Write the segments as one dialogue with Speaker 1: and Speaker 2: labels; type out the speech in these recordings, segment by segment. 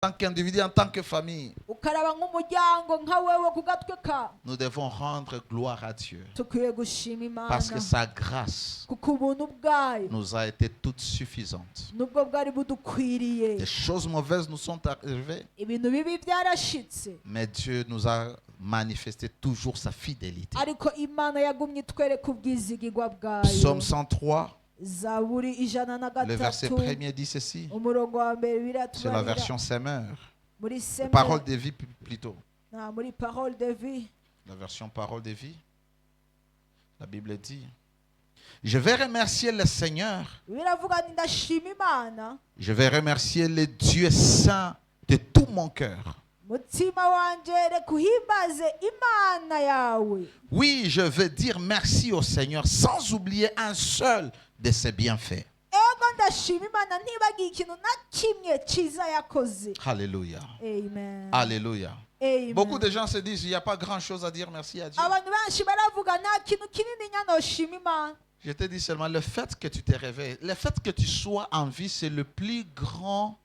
Speaker 1: tant qu'individu, en tant que famille,
Speaker 2: ukaraba nk'umuryango nka wewe ku gatwe ka
Speaker 1: nous devons rendre gloire à Dieu.
Speaker 2: tukwiye gushima Imana
Speaker 1: Parce que sa grâce
Speaker 2: kuko ubuntu bwayo
Speaker 1: nous a été toute suffisante.
Speaker 2: nubwo bwari budukwiriye.
Speaker 1: Des choses mauvaises nous sont arrivées,
Speaker 2: Ibintu bibi byarashitse
Speaker 1: mais Dieu nous a manifesté toujours sa fidélité.
Speaker 2: ariko Imana yagumye itwereka ubwizigirwa bwayo.
Speaker 1: Psaume 103,
Speaker 2: Zaburi ijana na
Speaker 1: le verset
Speaker 2: gatatu
Speaker 1: premier dit ceci.
Speaker 2: umurongo wa mbere
Speaker 1: C'est la
Speaker 2: biratubarira
Speaker 1: version Semeur.
Speaker 2: muri Semeur,
Speaker 1: Parole de vie plutôt.
Speaker 2: muri Parole de vie.
Speaker 1: La version Parole de vie. La Bible dit, je vais remercier le Seigneur.
Speaker 2: Biravuga ni ndashima Imana
Speaker 1: Je vais remercier le Dieu saint de tout mon cœur.
Speaker 2: mutima wanje reka uhimbaze Imana yawe.
Speaker 1: Oui, je veux dire merci au Seigneur sans oublier un seul de ses bienfaits.
Speaker 2: Ego ndashima Imana ntibagiye ikintu na kimwe cyiza yakoze.
Speaker 1: Alléluia.
Speaker 2: Amen.
Speaker 1: Alléluia.
Speaker 2: Amen.
Speaker 1: Beaucoup de gens se disent, il n'y a pas grand chose à dire merci à Dieu.
Speaker 2: Abantu benshi baravuga nta kintu kinini nyanoshima Imana.
Speaker 1: Je te dis seulement, le fait que tu te réveilles, le fait que tu sois en vie, c'est le plus grand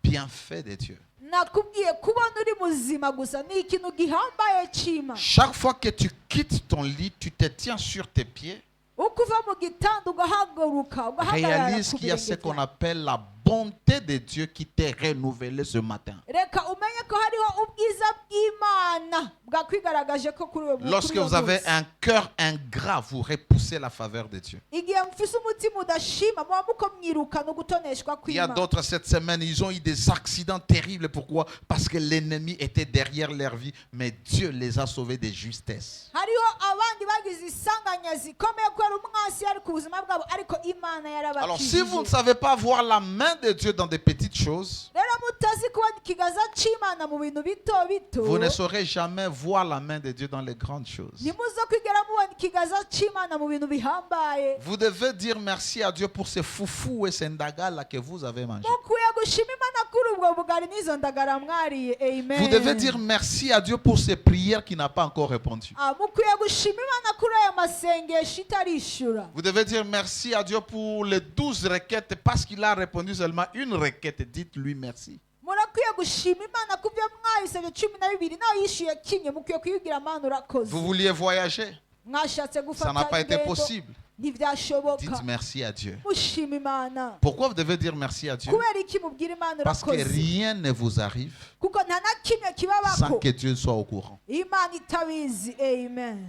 Speaker 1: bienfait de Dieu.
Speaker 2: Nakubwiye kubona uri muzima gusa ni ikintu gihambaye cy'Imana.
Speaker 1: Chaque fois que tu quittes ton lit, tu te tiens sur tes pieds,
Speaker 2: Ukuva mu gitanda ugahaguruka ugahagarara
Speaker 1: réalise
Speaker 2: ku
Speaker 1: qu'il y a ce
Speaker 2: birenge
Speaker 1: qu'on
Speaker 2: byawe.
Speaker 1: appelle la bonté de Dieu qui t'est renouvelée ce matin.
Speaker 2: Reka umenye ko hariho ubwiza bw'Imana bwakwigaragaje ko kuri we.
Speaker 1: Lorsque vous avez un cœur ingrat, vous repoussez la faveur de Dieu.
Speaker 2: igihe mufise umutima udashima muba muko mwirukana ugutoneshwa
Speaker 1: Il y a
Speaker 2: kw'Imana.
Speaker 1: d'autres cette semaine, ils ont eu des accidents terribles. Pourquoi? Parce que l'ennemi était derrière leur vie, mais Dieu les a sauvés de justesse.
Speaker 2: Hariho abandi bagize isanganya zikomeye kubera umwasi yari ku buzima bwabo ariko Imana
Speaker 1: Alors si vous ne
Speaker 2: yarabakijije.
Speaker 1: savez pas voir la main de Dieu dans des petites choses,
Speaker 2: Rero mutazi kubona ikigaza c'Imana mu bintu bito bito,
Speaker 1: vous ne saurez jamais voir la main de Dieu dans les grandes choses.
Speaker 2: ntimuze kwigera mubona ikigaza c'Imana mu bintu bihambaye.
Speaker 1: Vous devez dire merci à Dieu pour ces foufous et ces ndagala que vous avez mangés.
Speaker 2: Mukwiye gushima Imana kuri ubwo bugari n'izo ndagara mwariye. Amen.
Speaker 1: Vous devez dire merci à Dieu pour ces prières qu'il n'a pas encore répondues.
Speaker 2: Mukwiye gushima Imana kuri ayo masengesho itarishura.
Speaker 1: Vous devez dire merci à Dieu pour les 12 requêtes parce qu'il a répondu seulement une requête. Dites-lui merci.
Speaker 2: Murakwiye gushima Imana ku byo mwayisabye 12 nawe yishuye kimwe. Mukwiye kuyibwira Imana urakoze.
Speaker 1: Vous vouliez voyager,
Speaker 2: Mwashatse
Speaker 1: ça
Speaker 2: gufata
Speaker 1: n'a pas été
Speaker 2: ingendo,
Speaker 1: possible.
Speaker 2: ntibyashoboka.
Speaker 1: Dites merci à Dieu.
Speaker 2: Mushima Imana.
Speaker 1: Pourquoi vous devez dire merci à Dieu?
Speaker 2: Kubera iki mubwira Imana
Speaker 1: Parce que
Speaker 2: urakoze?
Speaker 1: rien ne vous arrive
Speaker 2: Kuko nta na kimwe
Speaker 1: sans
Speaker 2: kibabako
Speaker 1: que Dieu soit au courant.
Speaker 2: Imana itabizi. Amen.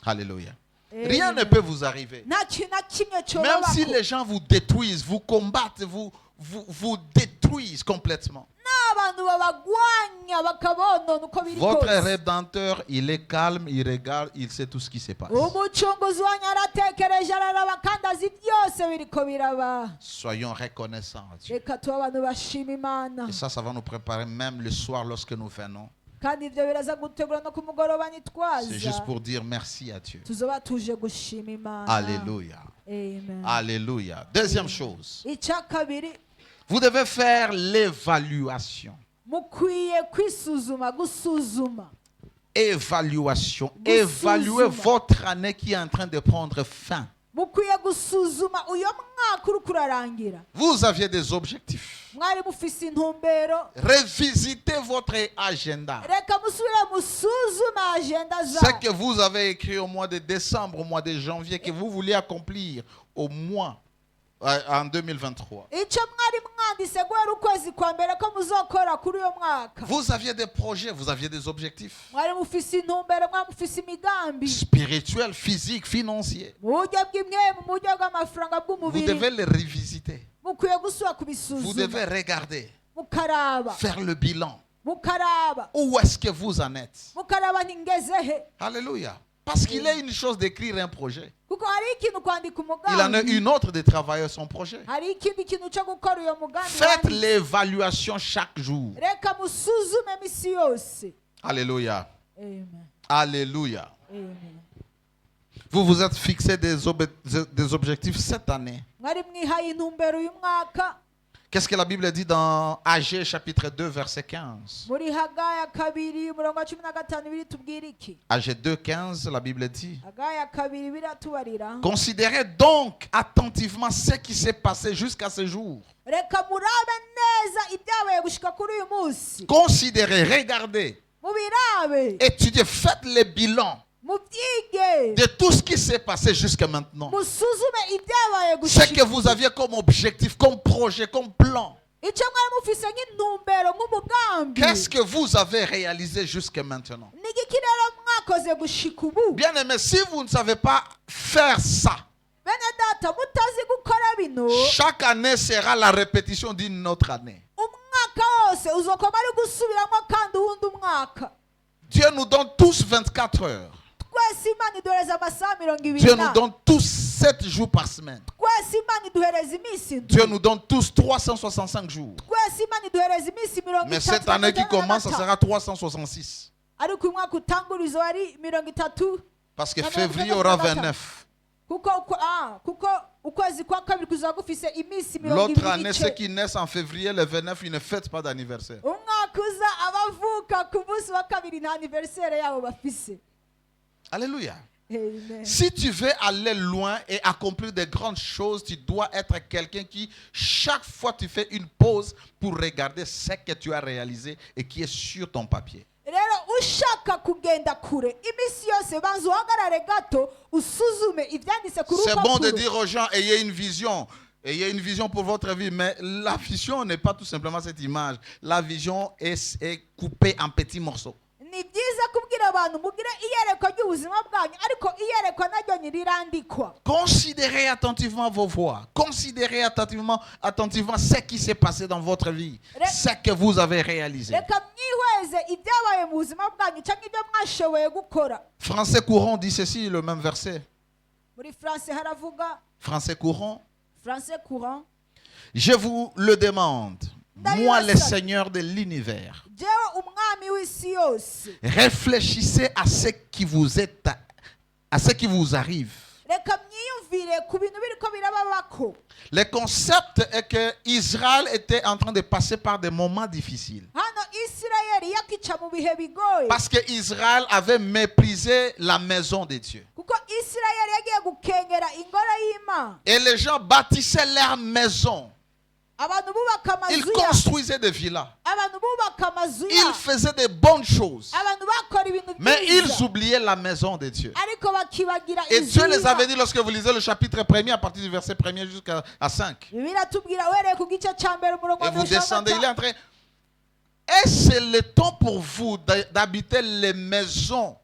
Speaker 1: Alléluia.
Speaker 2: Amen.
Speaker 1: Rien ne peut vous arriver.
Speaker 2: Nta kintu na kimwe
Speaker 1: Même
Speaker 2: cyobabako.
Speaker 1: si les gens vous détruisent, vous combattent, vous détruisent complètement.
Speaker 2: N'abantu babagwanya bakabonona uko biri
Speaker 1: Votre
Speaker 2: kose.
Speaker 1: Rédempteur, il est calme, il regarde, il sait tout ce qui se passe.
Speaker 2: Umucunguzi wanyu aratekereje araraba kandi azi byose biriko biraba.
Speaker 1: Soyons reconnaissants à Dieu.
Speaker 2: Reka tuba abantu bashima Imana.
Speaker 1: Et ça va nous préparer même le soir lorsque nous venons.
Speaker 2: Kandi ibyo biraza gutegura no ku mugoroba
Speaker 1: C'est juste
Speaker 2: nitwaza.
Speaker 1: pour dire merci à Dieu.
Speaker 2: Tuzoba tuje gushima Imana.
Speaker 1: Alléluia.
Speaker 2: Amen.
Speaker 1: Alléluia. Deuxième chose,
Speaker 2: Icya kabiri,
Speaker 1: vous devez faire l'évaluation.
Speaker 2: mukwiye kwisuzuma, gusuzuma.
Speaker 1: Évaluation.
Speaker 2: Gusuzuma.
Speaker 1: Évaluez votre année qui est en train de prendre fin.
Speaker 2: Mukwiye gusuzuma uyo mwaka uri kurarangira.
Speaker 1: Vous aviez des objectifs.
Speaker 2: Mwari mufise intumbero.
Speaker 1: Revisitez votre agenda.
Speaker 2: Reka musubire musuzume agenda
Speaker 1: Ce
Speaker 2: zayo.
Speaker 1: que vous avez écrit au mois de décembre, au mois de janvier, que vous vouliez accomplir au mois en 2023.
Speaker 2: Icyo mwari mwanditse guhera ukwezi kwa mbere ko muzokora kuri uyo mwaka.
Speaker 1: Vous aviez des projets, vous aviez des objectifs
Speaker 2: Mwari mufise intumbero, mwari mufise imigambi.
Speaker 1: spirituels, physiques, financiers.
Speaker 2: Mu buryo bw'imwemu, mu buryo bw'amafaranga
Speaker 1: Vous
Speaker 2: bw'umubiri.
Speaker 1: devez les revisiter.
Speaker 2: Mukwiye gusubira
Speaker 1: Vous
Speaker 2: kubisuzuma.
Speaker 1: devez regarder,
Speaker 2: Mukaraba.
Speaker 1: faire le bilan.
Speaker 2: Mukaraba.
Speaker 1: Où est-ce que vous en êtes?
Speaker 2: Mukaraba ntingezehe.
Speaker 1: Alléluia. Parce qu'il est une chose d'écrire un projet.
Speaker 2: Kuko hari ikintu kwandika
Speaker 1: Il en a
Speaker 2: umugambi.
Speaker 1: une autre de travailler son projet.
Speaker 2: Hari ikindi kintu cyo gukora uyo mugambi.
Speaker 1: Faites
Speaker 2: wanditse.
Speaker 1: l'évaluation chaque jour.
Speaker 2: Reka musuzume misi yose.
Speaker 1: Alléluia.
Speaker 2: Amen.
Speaker 1: Alléluia.
Speaker 2: Amen.
Speaker 1: Vous vous êtes fixé des objectifs cette année.
Speaker 2: Mwari mwihaye intumbero uyu mwaka.
Speaker 1: Qu'est-ce que la Bible dit dans Agé chapitre 2 verset 15?
Speaker 2: muri Hagaya kabiri umurongo wa 15 biritubwira iki?
Speaker 1: Agé 2, 15, la Bible dit:
Speaker 2: Hagaya kabiri biratubarira.
Speaker 1: Considérez donc attentivement ce qui s'est passé jusqu'à ce jour.
Speaker 2: Reka murabe neza ibyabaye gushika kuri uyu munsi.
Speaker 1: Considérez, regardez,
Speaker 2: Mubirabe,
Speaker 1: étudiez, faites le bilan
Speaker 2: mubyige,
Speaker 1: de tout ce qui s'est passé jusqu'à maintenant.
Speaker 2: musuzume ibyabaye
Speaker 1: Ce que
Speaker 2: gushika.
Speaker 1: vous aviez comme objectif, comme projet, comme plan.
Speaker 2: Icyo mwari mufise nk'intumbero nk'umugambi.
Speaker 1: Qu'est-ce que vous avez réalisé jusqu'à maintenant?
Speaker 2: Ni iki rero mwakoze gushika ubu?
Speaker 1: Bien aimé, si vous ne savez pas faire ça,
Speaker 2: Bene data mutazi gukora bino,
Speaker 1: chaque année sera la répétition d'une autre année.
Speaker 2: umwaka wose uzokoma ari gusubiramo kandi uwundi umwaka.
Speaker 1: Dieu nous donne tous 24 heures.
Speaker 2: Twese Imana iduhereza amasaha 24.
Speaker 1: Dieu nous donne tous 7 jours par semaine.
Speaker 2: Twese Imana iduhereza iminsi indwi.
Speaker 1: Dieu nous donne tous 365 jours.
Speaker 2: Twese Imana iduhereza iminsi 30.
Speaker 1: Mais cette année qui commence, ça sera 366.
Speaker 2: Ariko umwaka utangurizo ari 30.
Speaker 1: Parce que février aura 29.
Speaker 2: kuko ukwezi kwa kabiri kuzaba gufise iminsi 20
Speaker 1: L'autre année,
Speaker 2: n'igice.
Speaker 1: ceux qui naissent en février, le 29, ils ne fêtent pas d'anniversaire.
Speaker 2: Umwaka uza abavuka ku munsi wa kabiri nta anniversaire yabo bafise.
Speaker 1: Alléluia.
Speaker 2: Amen.
Speaker 1: Si tu veux aller loin et accomplir de grandes choses, tu dois être quelqu'un qui, chaque fois, tu fais une pause pour regarder ce que tu as réalisé et qui est sur ton papier.
Speaker 2: Rero ushaka kugenda kure iminsi yose banza uhagarare gato usuzume ivyanditse ku
Speaker 1: C'est bon de
Speaker 2: rupapuro.
Speaker 1: dire aux gens, ayez une vision. Ayez une vision pour votre vie. Mais la vision n'est pas tout simplement cette image. La vision est coupée en petits morceaux.
Speaker 2: Ni byiza kubwira abantu mugire iyerekwa ry'ubuzima bwanyu ariko iyerekwa naryo nyirirandikwa.
Speaker 1: Considérez attentivement vos voies. Considérez attentivement ce qui s'est passé dans votre vie. Ce que vous avez réalisé.
Speaker 2: Reka mwihweze ibyabaye mu buzima bwanyu cyangwa ibyo mwashoboye gukora.
Speaker 1: Français courant dit ceci, le même verset.
Speaker 2: Muri France haravuga,
Speaker 1: Français courant.
Speaker 2: Français courant,
Speaker 1: Je vous le demande, moi le Seigneur de l'univers,
Speaker 2: jewe umwami w'isi yose.
Speaker 1: réfléchissez à ce qui vous est, à ce qui vous arrive.
Speaker 2: Reka mwiyumvire ku bintu biriko birababako.
Speaker 1: Le concept est que Israël était en train de passer par des moments difficiles.
Speaker 2: Hano Isirayeli yakica mu bihe bigoye.
Speaker 1: Parce que Israël avait méprisé la maison de Dieu.
Speaker 2: Kuko Isirayeli yagiye gukengera ingoro y'Imana.
Speaker 1: Et les gens bâtissaient leur maison.
Speaker 2: Abantu bubaka
Speaker 1: Ils
Speaker 2: amazu ya.
Speaker 1: construisaient des villas.
Speaker 2: Abantu bubaka amazu ya.
Speaker 1: Ils faisaient de bonnes choses.
Speaker 2: Abantu bakora ibintu
Speaker 1: Mais ils
Speaker 2: byiza.
Speaker 1: oubliaient la maison de Dieu.
Speaker 2: Ariko bakibagira
Speaker 1: Et Dieu les
Speaker 2: inzu
Speaker 1: avait dit lorsque vous lisez le chapitre 1er à partir du verset 1er jusqu'à 5.
Speaker 2: Bibiliya tubwira uhereye ku gice cya mbere umurongo
Speaker 1: Et
Speaker 2: wa
Speaker 1: vous descendez, il est
Speaker 2: gatanu.
Speaker 1: en train. Et c'est le temps pour vous d'habiter les maisons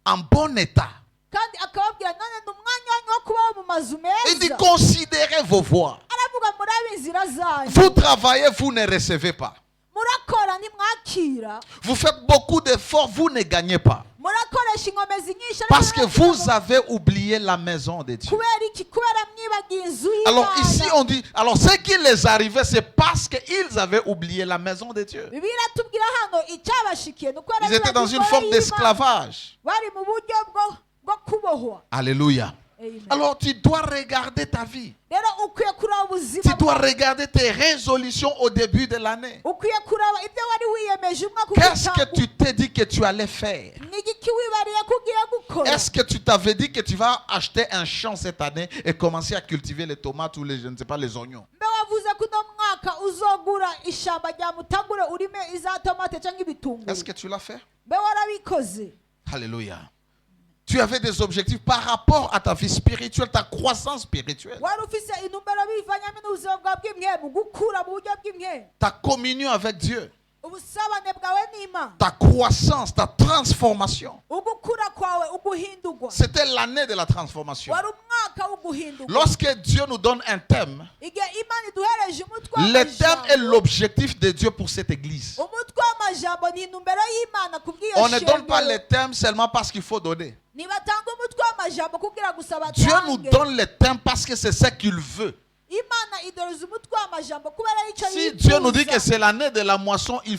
Speaker 1: en bon état.
Speaker 2: Kandi akababwira none ni umwanya wanyu wo kubaho mu mazu
Speaker 1: Il dit
Speaker 2: meza.
Speaker 1: considérez vos voies.
Speaker 2: Aravuga murabe inzira zanyu.
Speaker 1: Vous travaillez, vous ne recevez pas.
Speaker 2: Murakora ntimwakira.
Speaker 1: Vous faites beaucoup d'efforts, vous ne gagnez pas.
Speaker 2: Murakoresha inkomezi nyinshi ariko
Speaker 1: Parce que
Speaker 2: ntimwakira.
Speaker 1: vous avez oublié la maison de Dieu.
Speaker 2: Kubera iki? Kubera mwibagiye inzu
Speaker 1: Alors ici
Speaker 2: y'Imana.
Speaker 1: on dit, alors ce qui les arrivait, c'est parce qu'ils avaient oublié la maison de Dieu.
Speaker 2: Bibiliya tubwira hano icyabashikiye ni uko
Speaker 1: Ils étaient dans une forme d'esclavage.
Speaker 2: bari mu buryo bwo kubohwa.
Speaker 1: Alléluia.
Speaker 2: Amen.
Speaker 1: Alors tu dois regarder ta vie.
Speaker 2: Rero ukwiye kuraba ubuzima
Speaker 1: Tu dois
Speaker 2: bwawe.
Speaker 1: regarder tes résolutions au début de l'année.
Speaker 2: Ukwiye kuraba ibyo wari wiyemeje umwaka
Speaker 1: Qu'est-ce que
Speaker 2: ugataha.
Speaker 1: tu t'es dit que tu allais faire?
Speaker 2: Ni igiki wibariye ko ugiye gukora?
Speaker 1: Est-ce que tu t'avais dit que tu vas acheter un champ cette année et commencer à cultiver les tomates ou les, je ne sais pas, les oignons?
Speaker 2: Mbe wavuze ko uno mwaka uzogura ishamba rya mutangure urime iza tomate cyangwa ibitunguru?
Speaker 1: Est-ce que tu l'as fait?
Speaker 2: Mbe warabikoze?
Speaker 1: Alléluia. Tu avais des objectifs par rapport à ta vie spirituelle, ta croissance spirituelle,
Speaker 2: Wari ufise intumbero bivanyamo n'ubuzima bwawe bw'imwemu gukura mu buryo bw'imwemu.
Speaker 1: ta communion avec Dieu,
Speaker 2: Ubusabane bwawe n'Imana.
Speaker 1: ta croissance, ta transformation.
Speaker 2: Ugukura kwawe uguhindurwa.
Speaker 1: C'était l'année de la transformation.
Speaker 2: Wari umwaka w'uguhindurwa.
Speaker 1: Lorsque Dieu nous donne un thème,
Speaker 2: Igihe Imana iduhereje umutwe
Speaker 1: le thème est
Speaker 2: w'amajambo.
Speaker 1: l'objectif de Dieu pour cette église.
Speaker 2: Umutwe w'amajambo ni intumbero y'Imana kubw'iyo
Speaker 1: On ne donne pas
Speaker 2: shengero.
Speaker 1: les thèmes seulement parce qu'il faut donner.
Speaker 2: Nibatanga umutwe w'amajambo kugira gusa
Speaker 1: Dieu nous
Speaker 2: batange.
Speaker 1: donne les thèmes parce que c'est ce qu'il veut.
Speaker 2: Imana idoreza umutwe w'amajambo kubera icyo
Speaker 1: Si Dieu nous dit que
Speaker 2: yifuza.
Speaker 1: c'est l'année de la moisson, il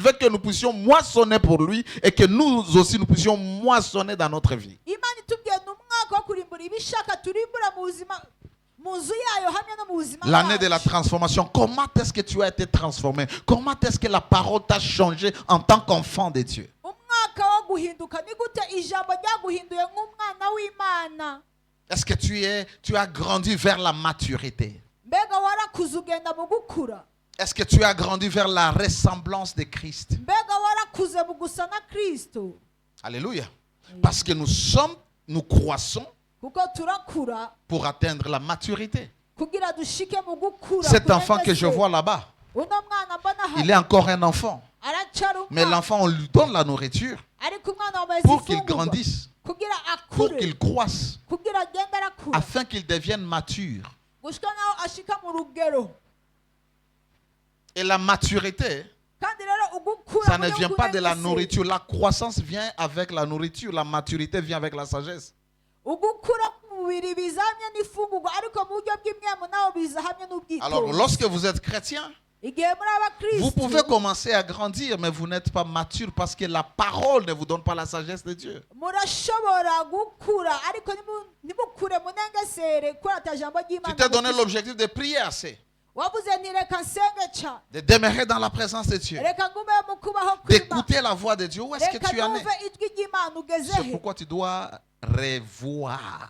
Speaker 1: veut que nous puissions moissonner pour lui et que nous aussi nous puissions moissonner dans notre vie.
Speaker 2: Imana itubwiye ni umwaka wo kurimbura ibishaka turimbura mu mu nzu yayo hamwe no mu buzima
Speaker 1: L'année de la
Speaker 2: bwacu.
Speaker 1: transformation. Comment est-ce que tu as été transformé? Comment est-ce que la parole t'a changé en tant qu'enfant de Dieu?
Speaker 2: Umwaka wo guhinduka ni gute ijambo ryaguhinduye nk'umwana w'Imana?
Speaker 1: Est-ce que tu as grandi vers la maturité?
Speaker 2: Mbega warakuze ugenda mu gukura?
Speaker 1: Est-ce que tu as grandi vers la ressemblance de Christ?
Speaker 2: Mbega warakuze mu gusa na Kristo?
Speaker 1: Alléluia. Parce que nous croissons
Speaker 2: Kuko turakura
Speaker 1: pour atteindre la maturité.
Speaker 2: kugira dushike mu gukura.
Speaker 1: Cet enfant que je vois là-bas,
Speaker 2: Uno mwana mbona
Speaker 1: il est encore un enfant.
Speaker 2: aracyari
Speaker 1: Mais
Speaker 2: umwana.
Speaker 1: l'enfant, on lui donne la nourriture
Speaker 2: Ariko umwana wambaye
Speaker 1: pour qu'il
Speaker 2: ifungurwa
Speaker 1: grandisse,
Speaker 2: kugira
Speaker 1: pour
Speaker 2: akure,
Speaker 1: qu'il croisse,
Speaker 2: kugira agende arakura
Speaker 1: afin qu'il devienne mature.
Speaker 2: gushika naho ashika mu rugero.
Speaker 1: Et la maturité,
Speaker 2: Kandi rero ugukura
Speaker 1: ça ne
Speaker 2: muri
Speaker 1: vient pas de la
Speaker 2: ukurengese.
Speaker 1: nourriture. La croissance vient avec la nourriture. La maturité vient avec la sagesse.
Speaker 2: Ugukura mu mubiri biza hamwe n'ifungurwa, ariko mu buryo bw'imwemu naho biza hamwe
Speaker 1: Alors,
Speaker 2: n'ubwitonzi.
Speaker 1: lorsque vous êtes chrétien,
Speaker 2: Igihe muri
Speaker 1: vous
Speaker 2: abakristo
Speaker 1: pouvez commencer à grandir, mais vous n'êtes pas mature parce que la parole ne vous donne pas la sagesse de Dieu.
Speaker 2: murashobora gukura, ariko nimukure munengesere kubera ata jambo
Speaker 1: Tu
Speaker 2: ry'Imana.
Speaker 1: t'es donné l'objectif de prier assez,
Speaker 2: Wavuze nti reka nsenge ca,
Speaker 1: de demeurer dans la présence de Dieu,
Speaker 2: reka ngume mu kubaho kw'Imana,
Speaker 1: d'écouter la voix de Dieu. Où est-ce que
Speaker 2: reka
Speaker 1: tu en es?
Speaker 2: numve ijwi ry'Imana ugeze
Speaker 1: C'est
Speaker 2: he.
Speaker 1: pourquoi tu dois revoir.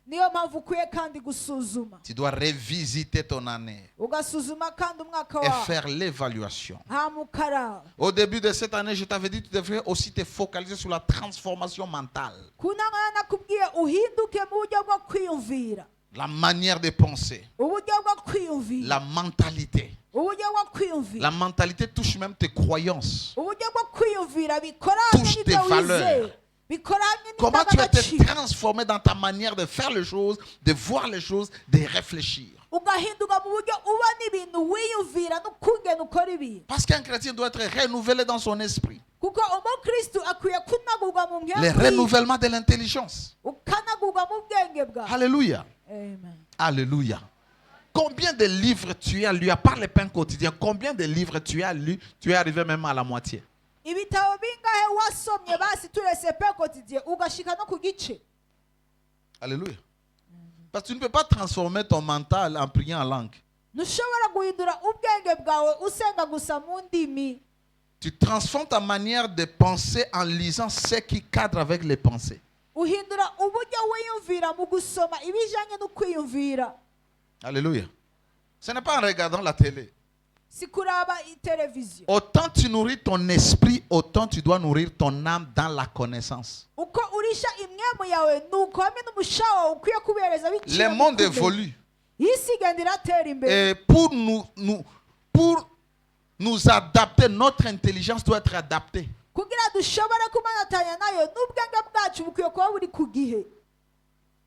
Speaker 2: Niyo mpamvu ukwiye kandi gusuzuma,
Speaker 1: Tu dois revisiter ton année
Speaker 2: ugasuzuma kandi umwaka
Speaker 1: et
Speaker 2: wawe
Speaker 1: faire l'évaluation.
Speaker 2: hama ukaraba.
Speaker 1: Au début de cette année, je t'avais dit que tu devrais aussi te focaliser sur la transformation mentale,
Speaker 2: Ku ntango nakubwiye uhinduke mu buryo bwo kwiyumvira,
Speaker 1: la manière de penser,
Speaker 2: uburyo bwo kwiyumvira,
Speaker 1: la mentalité.
Speaker 2: uburyo bwo kwiyumvira,
Speaker 1: La mentalité touche même tes croyances.
Speaker 2: uburyo bwo kwiyumvira bikora
Speaker 1: Touche
Speaker 2: hamwe
Speaker 1: tes
Speaker 2: n'ibyo
Speaker 1: valeurs.
Speaker 2: wizeye, bikora hamwe
Speaker 1: Comment tu as été
Speaker 2: n'indangagaciro,
Speaker 1: transformé dans ta manière de faire les choses, de voir les choses, de réfléchir.
Speaker 2: ugahinduka mu buryo ubona ibintu wiyumvira n'ukungene ukora ibintu.
Speaker 1: Parce qu'un chrétien doit être renouvelé dans son esprit.
Speaker 2: Kuko umukristo akwiye kunagurwa mu
Speaker 1: Le
Speaker 2: myaka
Speaker 1: renouvellement de l'intelligence.
Speaker 2: ukanagurwa mu bwenge bwawe.
Speaker 1: Alléluia.
Speaker 2: Amen.
Speaker 1: Alléluia. Combien de livres tu as lu, à part le pain quotidien, combien de livres tu as lu, tu es arrivé même à la moitié.
Speaker 2: Ibitabo bingahe wasomye basi turese pe quotidien ugashika no ku gice?
Speaker 1: Alléluia. Parce que tu ne peux pas transformer ton mental en priant en langue.
Speaker 2: Ntushobora guhindura ubwenge bwawe usenga gusa mu ndimi.
Speaker 1: Tu transformes ta manière de penser en lisant ce qui cadre avec les pensées.
Speaker 2: Uhindura uburyo wiyumvira mu gusoma ibijanye no kwiyumvira.
Speaker 1: Alléluia. Ce n'est pas en regardant la télé.
Speaker 2: Si kuraba televiziyo.
Speaker 1: Autant tu nourris ton esprit, autant tu dois nourrir ton âme dans la connaissance.
Speaker 2: Uko urisha imwemu yawe nuko hamwe n'umushawa ukwiye kubereza
Speaker 1: Le
Speaker 2: biciye mu
Speaker 1: monde
Speaker 2: kumenya.
Speaker 1: évolue.
Speaker 2: Isi igenda iratera imbere.
Speaker 1: Et pour nous adapter, notre intelligence doit être adaptée.
Speaker 2: Kugira dushobore kumanatanya nayo n'ubwenge bwacu bukwiye kuba buri ku gihe.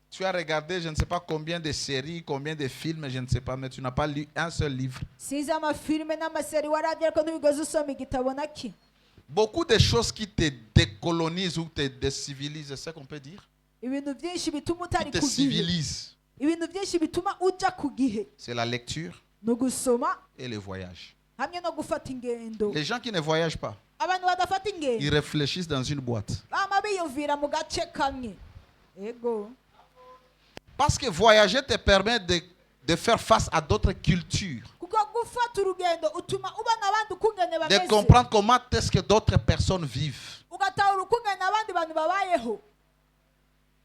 Speaker 1: Tu as regardé, je ne sais pas combien de séries, combien de films, je ne sais pas, mais tu n'as pas lu un seul livre.
Speaker 2: Sinzi amafilime n'amaseri warabye ariko ntibigeze usoma igitabo na ki.
Speaker 1: Beaucoup de choses qui te décolonisent ou te décivilisent, c'est ce qu'on peut dire.
Speaker 2: Ibintu byinshi bituma
Speaker 1: Qui
Speaker 2: utari
Speaker 1: te
Speaker 2: ku gihe.
Speaker 1: civilisent.
Speaker 2: Ibintu byinshi bituma uja ku gihe.
Speaker 1: C'est la lecture
Speaker 2: No gusoma
Speaker 1: et le voyage.
Speaker 2: hamwe no gufata ingendo.
Speaker 1: Les gens qui ne voyagent pas,
Speaker 2: Abantu badafata
Speaker 1: ils
Speaker 2: ingendo
Speaker 1: réfléchissent dans une boîte.
Speaker 2: bama biyumvira mu gace kamwe. Ego.
Speaker 1: Parce que voyager te permet de faire face à d'autres cultures,
Speaker 2: Kuko gufata urugendo utuma ubona abandi ukungene
Speaker 1: de
Speaker 2: bameze.
Speaker 1: comprendre comment est-ce que d'autres personnes vivent,
Speaker 2: Ugatahura ukungene abandi bantu babayeho.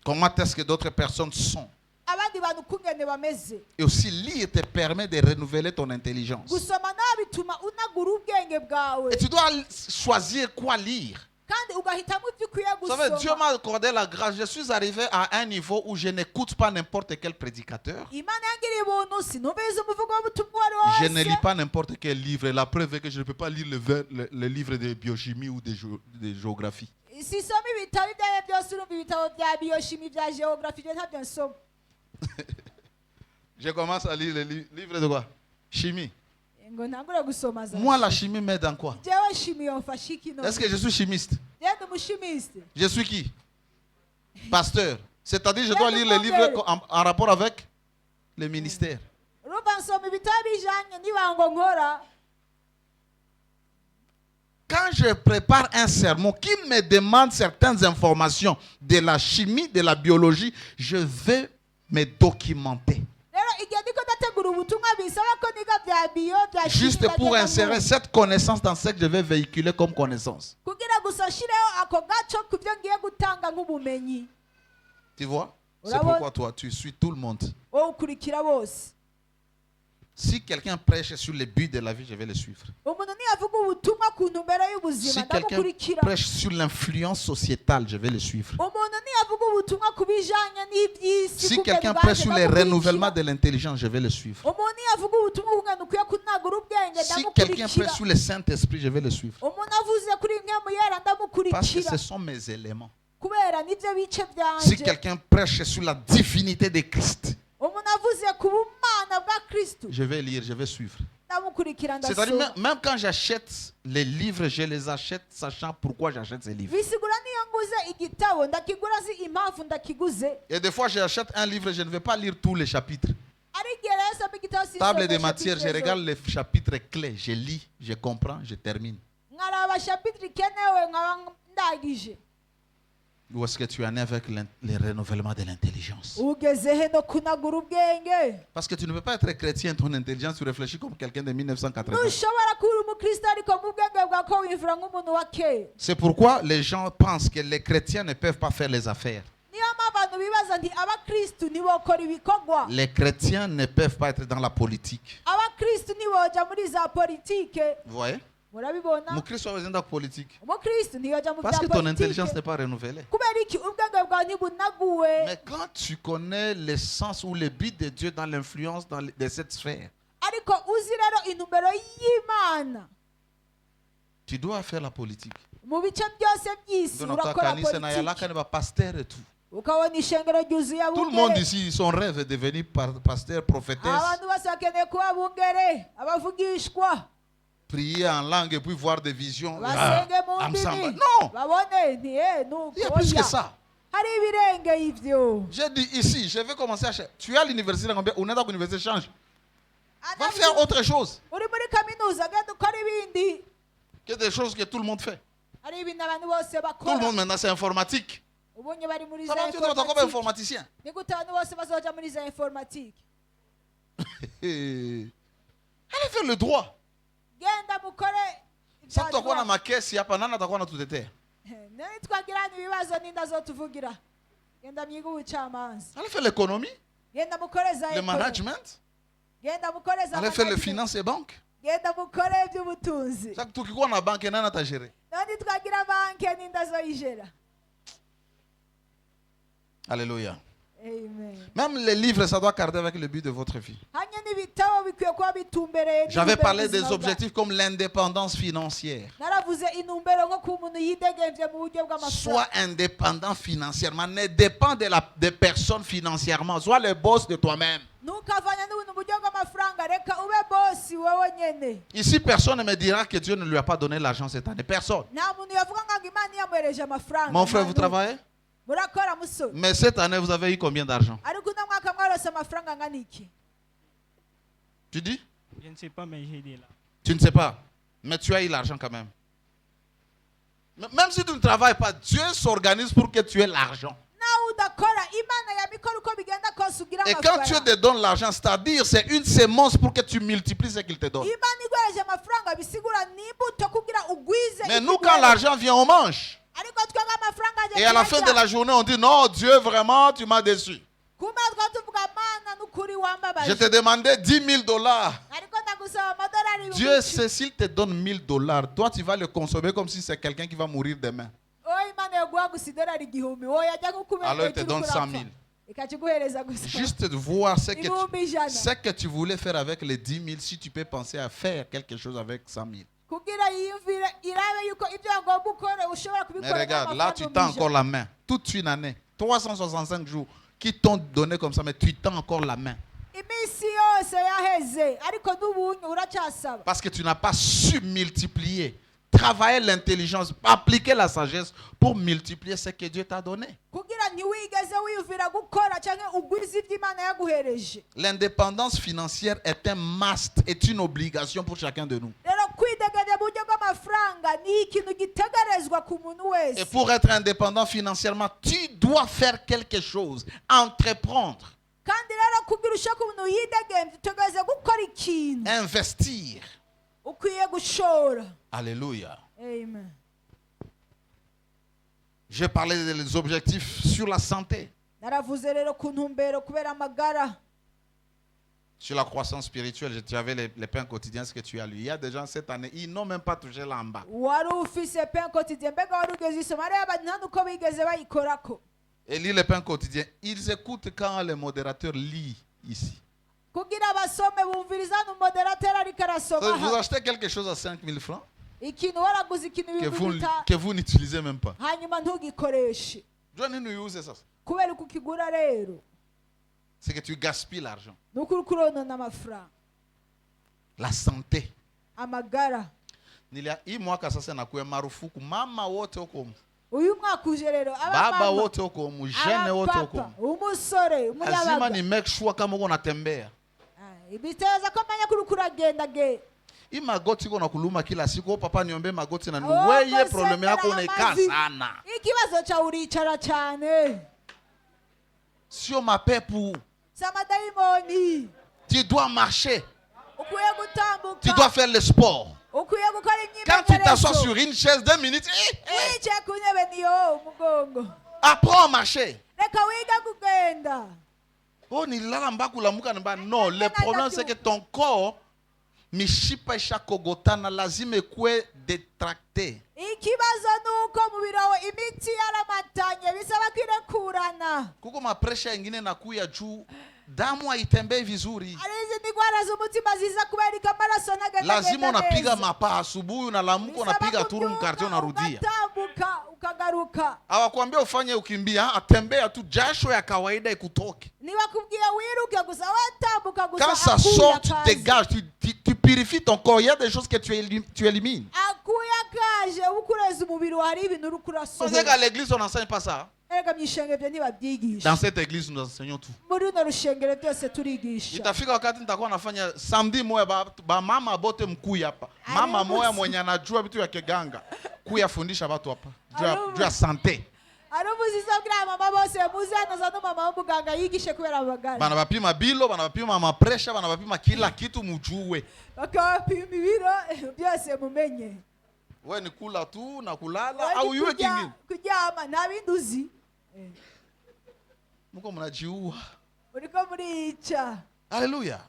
Speaker 1: comment est-ce que d'autres personnes sont.
Speaker 2: Abandi bantu ukungene bameze.
Speaker 1: Et aussi lire te permet de renouveler ton intelligence.
Speaker 2: Gusoma nawe bituma unagura ubwenge bwawe.
Speaker 1: Et tu dois choisir quoi lire.
Speaker 2: Kandi ugahitamo ibyo ukwiye
Speaker 1: Vous savez, Dieu
Speaker 2: gusoma.
Speaker 1: m'a accordé la grâce. Je suis arrivé à un niveau où je n'écoute pas n'importe quel prédicateur.
Speaker 2: Imana yangiriye ubuntu sinumvise umuvugo w'ubutumwa uwo
Speaker 1: Je
Speaker 2: ari
Speaker 1: ne
Speaker 2: wo
Speaker 1: lis
Speaker 2: wose.
Speaker 1: pas n'importe quel livre. La preuve est que je ne peux pas lire le livre de biochimie ou de géographie.
Speaker 2: Sisoma ibitabo ibyo ari byo byose urumva ibitabo bya biochimie bya geography ibyo ntabyo nsoma.
Speaker 1: Je commence à lire le livre de quoi? Chimie.
Speaker 2: Ngo ntangure gusoma za.
Speaker 1: Moi, la chimie m'aide en quoi?
Speaker 2: Jewe chimie yomfasha iki none?
Speaker 1: Est-ce que je suis chimiste?
Speaker 2: Ndi umushimiste.
Speaker 1: Je suis qui? Pasteur. C'est-à-dire je dois lire les livres en rapport avec le ministère.
Speaker 2: Urumva nsoma ibitabo bijanye n'ibango nkora.
Speaker 1: Quand je prépare un sermon qui me demande certaines informations de la chimie, de la biologie, je vais me documenter.
Speaker 2: Rero ubutumwa bisaba ko niga bya bio bya
Speaker 1: Juste
Speaker 2: chimie
Speaker 1: pour
Speaker 2: bagenda
Speaker 1: insérer
Speaker 2: mu-
Speaker 1: cette connaissance dans ce que je vais véhiculer comme connaissance.
Speaker 2: kugira gusa nshireho ako gaco ku byo ngiye gutanga nk'ubumenyi.
Speaker 1: Tu vois? C'est
Speaker 2: Bravo.
Speaker 1: pourquoi toi, tu suis tout le monde.
Speaker 2: Wowe ukurikira bose.
Speaker 1: Si quelqu'un prêche sur les buts de la vie, je vais le suivre.
Speaker 2: Umuntu niyavuga ubutumwa ku ntumbero y'ubuzima
Speaker 1: Si quelqu'un
Speaker 2: ndamukurikira.
Speaker 1: prêche sur l'influence sociétale, je vais le suivre.
Speaker 2: Umuntu niyavuga ubutumwa ku bijanye n'iby'isi
Speaker 1: Si
Speaker 2: kugenda
Speaker 1: quelqu'un
Speaker 2: ubwanjye
Speaker 1: prêche sur les
Speaker 2: ndamukurikira.
Speaker 1: renouvellements de l'intelligence, je vais le suivre.
Speaker 2: Umuntu niyavuga ubutumwa kugenda ukwiye kunagura ubwenge
Speaker 1: Si quelqu'un
Speaker 2: ndamukurikira.
Speaker 1: prêche sur le Saint-Esprit, je vais le suivre.
Speaker 2: Umuntu avuze kuri imwe mu yera
Speaker 1: Parce que
Speaker 2: ndamukurikira
Speaker 1: ce sont mes éléments.
Speaker 2: kubera nibyo bice
Speaker 1: Si
Speaker 2: byanje.
Speaker 1: quelqu'un prêche sur la divinité de Christ,
Speaker 2: Umuntu avuze ku bumana bwa Kristo
Speaker 1: je vais lire, je vais suivre.
Speaker 2: ndamukurikira
Speaker 1: C'est-à-dire,
Speaker 2: ndasoma.
Speaker 1: même quand j'achète les livres, je les achète sachant pourquoi j'achète ces livres.
Speaker 2: bisigura niyo nguze igitabo ndakigura zi impamvu ndakiguze.
Speaker 1: Et des fois, j'achète un livre, je ne vais pas lire tous les chapitres.
Speaker 2: ari igihe rero nsoma igitabo
Speaker 1: Table de
Speaker 2: sinsomesha
Speaker 1: matière, je
Speaker 2: chapitre
Speaker 1: regarde
Speaker 2: zose.
Speaker 1: les chapitres clés, je lis, je comprends, je termine.
Speaker 2: nkaraba chapitre ikenewe nkaba ndagije.
Speaker 1: Où est-ce que tu en es avec les renouvellements de l'intelligence?
Speaker 2: ugeze he no kunagura ubwenge.
Speaker 1: Parce que tu ne peux pas être chrétien, ton intelligence, tu réfléchis comme quelqu'un de 1980.
Speaker 2: ntushobora kuba uri umukristo ariko mu bwenge bwawe ko wiyumvira nk'umuntu wa kera.
Speaker 1: C'est pourquoi les gens pensent que les chrétiens ne peuvent pas faire les affaires.
Speaker 2: niyo mpamvu abantu bibaza nti abakristo ntibokora ibikorwa.
Speaker 1: Les chrétiens ne peuvent pas être dans la politique.
Speaker 2: abakristo ntiboja muri za politike.
Speaker 1: Vous voyez?
Speaker 2: murabibona.
Speaker 1: Mon Christ soit dans la politique.
Speaker 2: umukristo ntiyoja mu
Speaker 1: Parce
Speaker 2: bya
Speaker 1: que ton intelligence
Speaker 2: politike
Speaker 1: n'est pas renouvelée.
Speaker 2: kubera iki ubwenge bwawe ntibunaguwe.
Speaker 1: Mais quand tu connais l'essence ou le but de Dieu dans l'influence de cette sphère,
Speaker 2: ariko uzi rero intumbero y'imana
Speaker 1: tu dois faire la politique.
Speaker 2: mu bice byose by'isi
Speaker 1: Dans notre
Speaker 2: urakora
Speaker 1: kanisa, na yala
Speaker 2: politiki.
Speaker 1: kane ba pasteur et tout.
Speaker 2: ukabona ishengero ryuzuye
Speaker 1: Tout le monde
Speaker 2: abungere.
Speaker 1: ici, son rêve est de devenir pasteur, prophétesse,
Speaker 2: abantu bose bakeneye kuba abungere abavugishwa
Speaker 1: prier en langue et puis voir des visions.
Speaker 2: basenge mu
Speaker 1: Amsamba.
Speaker 2: ndimi
Speaker 1: Non,
Speaker 2: babone nti nuko
Speaker 1: il y a plus que
Speaker 2: oya.
Speaker 1: ça.
Speaker 2: hari ibirenge ivyo.
Speaker 1: J'ai dit ici, je vais commencer à chercher. Tu es à l'université, combien? On est dans l'université, change. Va
Speaker 2: Anavuze,
Speaker 1: faire autre chose
Speaker 2: uri muri kaminuza genda ukora ibindi.
Speaker 1: que des choses que tout le monde fait.
Speaker 2: hari ibintu abantu bose
Speaker 1: Tout le
Speaker 2: bakora.
Speaker 1: monde maintenant, c'est informatique.
Speaker 2: ubunye bari muri
Speaker 1: Ça
Speaker 2: za
Speaker 1: va, tu es comme
Speaker 2: informatique.
Speaker 1: informaticien.
Speaker 2: ni gute abantu bose bazoja muri za informatique.
Speaker 1: Allez faire le droit.
Speaker 2: genda mukore
Speaker 1: Ça,
Speaker 2: ibya
Speaker 1: tu as
Speaker 2: droit.
Speaker 1: ma caisse, il y a pas nana, tu as tout été.
Speaker 2: nitwagirana ibibazo n'inda zotuvugira. genda mwiga ubucamanza.
Speaker 1: Allez faire l'économie,
Speaker 2: genda mukore za
Speaker 1: le
Speaker 2: ekonomi.
Speaker 1: management.
Speaker 2: genda mukore za
Speaker 1: Allez faire les
Speaker 2: management.
Speaker 1: finances et banques.
Speaker 2: genda mukore iby'ubutunzi.
Speaker 1: Ça, tout qui voit dans la banque, nana, tu as géré.
Speaker 2: none twagira banki n'inda zoyijera.
Speaker 1: Alléluia.
Speaker 2: Amen.
Speaker 1: Même les livres, ça doit carder avec le but de votre vie.
Speaker 2: hanya n'ibitabo bikwiye kuba bitumbereye
Speaker 1: J'avais
Speaker 2: n'intumbero
Speaker 1: parlé des
Speaker 2: y'ubuzima bwawe.
Speaker 1: objectifs comme l'indépendance financière.
Speaker 2: naravuze intumbero nko ku muntu yidegemvye mu buryo
Speaker 1: Sois
Speaker 2: bw'amafaranga.
Speaker 1: indépendant financièrement. Ne dépend des personnes financièrement. Sois le boss de toi-même.
Speaker 2: ntukavanya n'ubuntu mu buryo bw'amafaranga reka ube bosi wowe nyene.
Speaker 1: Ici, personne ne me dira que Dieu ne lui a pas donné l'argent cette année. Personne.
Speaker 2: nta muntu yavuga ngo imana yamuhereje amafaranga.
Speaker 1: Mon frère,
Speaker 2: Nta
Speaker 1: vous
Speaker 2: n'umwe.
Speaker 1: travaillez?
Speaker 2: murakora musore.
Speaker 1: Mais cette année, vous avez eu combien d'argent?
Speaker 2: ariko uno mwaka mwarose amafaranga angana iki?
Speaker 1: Tu dis?
Speaker 3: Je ne sais pas, mais j'ai dit là.
Speaker 1: Tu ne sais pas. Mais tu as eu l'argent quand même. Même si tu ne travailles pas, Dieu s'organise pour que tu aies l'argent.
Speaker 2: nawe udakora imana yabikora uko bigenda kose ugira
Speaker 1: Et quand Dieu
Speaker 2: amafaranga.
Speaker 1: te donne l'argent, c'est-à-dire c'est une sémence pour que tu multiplies ce qu'il te donne.
Speaker 2: imana iguhereje amafaranga bisigura ni imbuto kugira ugwize
Speaker 1: Mais nous,
Speaker 2: ibyo
Speaker 1: quand
Speaker 2: iguhereje.
Speaker 1: l'argent vient, on mange.
Speaker 2: ariko twebwe amafaranga aje
Speaker 1: Et à la fin de la journée, on dit non, Dieu, vraiment, tu m'as déçu.
Speaker 2: kumara twaba tuvuga mana n'ukuri
Speaker 1: Je
Speaker 2: wambabaje.
Speaker 1: te demandais 10 000 dollars.
Speaker 2: ariko ndagusaba amadolari ibihumbi
Speaker 1: Dieu
Speaker 2: icumi.
Speaker 1: sait, s'il te donne 1 000 dollars, toi, tu vas le consommer comme si c'est quelqu'un qui va mourir demain.
Speaker 2: oya imana yaguha gusa idolari igihumbi wowe yajya nk'ukumenya
Speaker 1: Alors, il te donne 100 000.
Speaker 2: ikakiguhereza gusa
Speaker 1: Juste de voir
Speaker 2: ibihumbi ijana
Speaker 1: ce que tu voulais faire avec les 10 000, si tu peux penser à faire quelque chose avec 100 000.
Speaker 2: kugira yiyumvire irabe yuko ibyo agomba ukore ushobora
Speaker 1: Mais
Speaker 2: kubikora
Speaker 1: regarde, là, tu
Speaker 2: n'amafaranga
Speaker 1: tends
Speaker 2: ibihumbi
Speaker 1: encore
Speaker 2: ijana.
Speaker 1: la main. Toute une année. 365 jours qui t'ont donné comme ça, mais tu tends encore la main.
Speaker 2: iminsi yose yaheze ariko n'ubunye uracyasaba
Speaker 1: Parce que tu n'as pas su multiplier, travailler l'intelligence, appliquer la sagesse pour multiplier ce que Dieu t'a donné.
Speaker 2: kugira ntiwigeze wiyumvira gukora cyangwa ugwize ibyo imana yaguhereje.
Speaker 1: L'indépendance financière est un must, est une obligation pour chacun de nous.
Speaker 2: rero kwideganya mu buryo bw'amafaranga ni ikintu gitegerezwa ku muntu
Speaker 1: Et
Speaker 2: wese.
Speaker 1: pour être indépendant financièrement, tu dois faire quelque chose, entreprendre.
Speaker 2: kandi rero kugira ushaka umuntu yidegemvye utegereza gukora ikintu.
Speaker 1: Investir.
Speaker 2: Ukwiye gushora.
Speaker 1: Alléluia.
Speaker 2: Amen.
Speaker 1: J'ai parlé des objectifs sur la santé,
Speaker 2: Naravuze rero ku ntumbero kubera amagara.
Speaker 1: sur la croissance spirituelle. Tu avais les pains quotidiens, ce que tu as lu. Il y a des gens cette année, ils n'ont même pas touché là en bas.
Speaker 2: Wari ufise pain quotidien mbega wari ugeze isoma rero abantu nta nuko bigeze bayikorako.
Speaker 1: Et lire les pains quotidiens, ils écoutent quand le modérateur lit ici.
Speaker 2: Kugira basome bumviriza n'umumoderateri ariko arasoma.
Speaker 1: Vous achetez quelque chose à 5 000 francs
Speaker 2: Ikintu waraguze ikintu
Speaker 1: que vous n'utilisez même pas.
Speaker 2: hanyuma ntugikoreshe.
Speaker 1: Johnny nous use ça.
Speaker 2: Kubera uko ukigura rero
Speaker 1: C'est que tu gaspilles l'argent.
Speaker 2: nuko uri kuronona amafaranga.
Speaker 1: La santé.
Speaker 2: Amagara.
Speaker 1: Hii mwaka sasa nakuwa marufuku mama wote huko humu.
Speaker 2: Uyu mwaka uje rero
Speaker 1: Baba wote huko humu, jene wote huko humu.
Speaker 2: Umusore,
Speaker 1: Lazima
Speaker 2: umunyabaga.
Speaker 1: ni make sure kama uko unatembea.
Speaker 2: Ibiteza ko menya kuri kuragenda ge.
Speaker 1: Hii magoti iko nakuluma kila siku. Papa niombe magoti na
Speaker 2: Oh,
Speaker 1: wewe problem yako
Speaker 2: gosengera
Speaker 1: unaikaa
Speaker 2: amazi.
Speaker 1: sana.
Speaker 2: Ikibazo cha uricara cyane.
Speaker 1: Sio mapepu.
Speaker 2: Samadayimoni.
Speaker 1: Tu dois marcher.
Speaker 2: Ukwiye gutambuka.
Speaker 1: Tu dois faire le sport.
Speaker 2: Ukwiye gukora
Speaker 1: Quand tu t'assois
Speaker 2: imyimenyerezo.
Speaker 1: sur une chaise 2 minutes,
Speaker 2: Wicaye ku ntebe niyo umugongo.
Speaker 1: apprends à marcher.
Speaker 2: Reka wiga kugenda.
Speaker 1: Oh, nilala mpaka ulamuka namba. Non, le problème c'est que ton corps mishipa ishakogotana lazima ikuwe détracté.
Speaker 2: Ikibazo nuko mu birawo imitsi yaramatanye bisaba kwirekurana.
Speaker 1: Kuko mapresha ingine nakuya juu damu haitembei vizuri.
Speaker 2: Alizi ndwara z'umutima ziza kubereka amaraso ntagenda.
Speaker 1: Lazima unapiga mapa asubuhi, unalamuka unapiga turu mkartie unarudia.
Speaker 2: Ugatambuka ukagaruka.
Speaker 1: Hawakuambia ufanye ukimbia, atembea tu jasho ya kawaida ikutoke.
Speaker 2: Niwakubwiye wiruke gusa watambuka gusa.
Speaker 1: Quand ça sort, tu dégages, tu purifies ton corps. Il y a des choses que tu élimines.
Speaker 2: Akuya kaje ukureza umubiri hari ibintu uri
Speaker 1: Vous savez
Speaker 2: kurasohora.
Speaker 1: qu'à l'église, on n'enseigne pas ça.
Speaker 2: Erega mwishenge byo ntibabyigisha.
Speaker 1: Dans cette église, nous enseignons tout.
Speaker 2: Muri runo rushengero byose turigisha.
Speaker 1: Itafika wakati nitakuwa nafanya samedi moya ba mama bote mkuu hapa. Mama moya mwenye anajua vitu ya kiganga. Kuyafundisha watu hapa. Juu ya santé.
Speaker 2: Arubuziza bwa mama bose muze hano no mama w'umuganga yigishe kubera abaganga.
Speaker 1: Bana bapima bilo, bana bapima mapresha, bana bapima kila kitu mujue.
Speaker 2: Bakabapima ibiro byose mumenye.
Speaker 1: Wewe ni kula tu na kulala au yue kingine.
Speaker 2: Kuryama nta binduzi.
Speaker 1: Mko mnajiua.
Speaker 2: Uriko murica.
Speaker 1: Haleluya.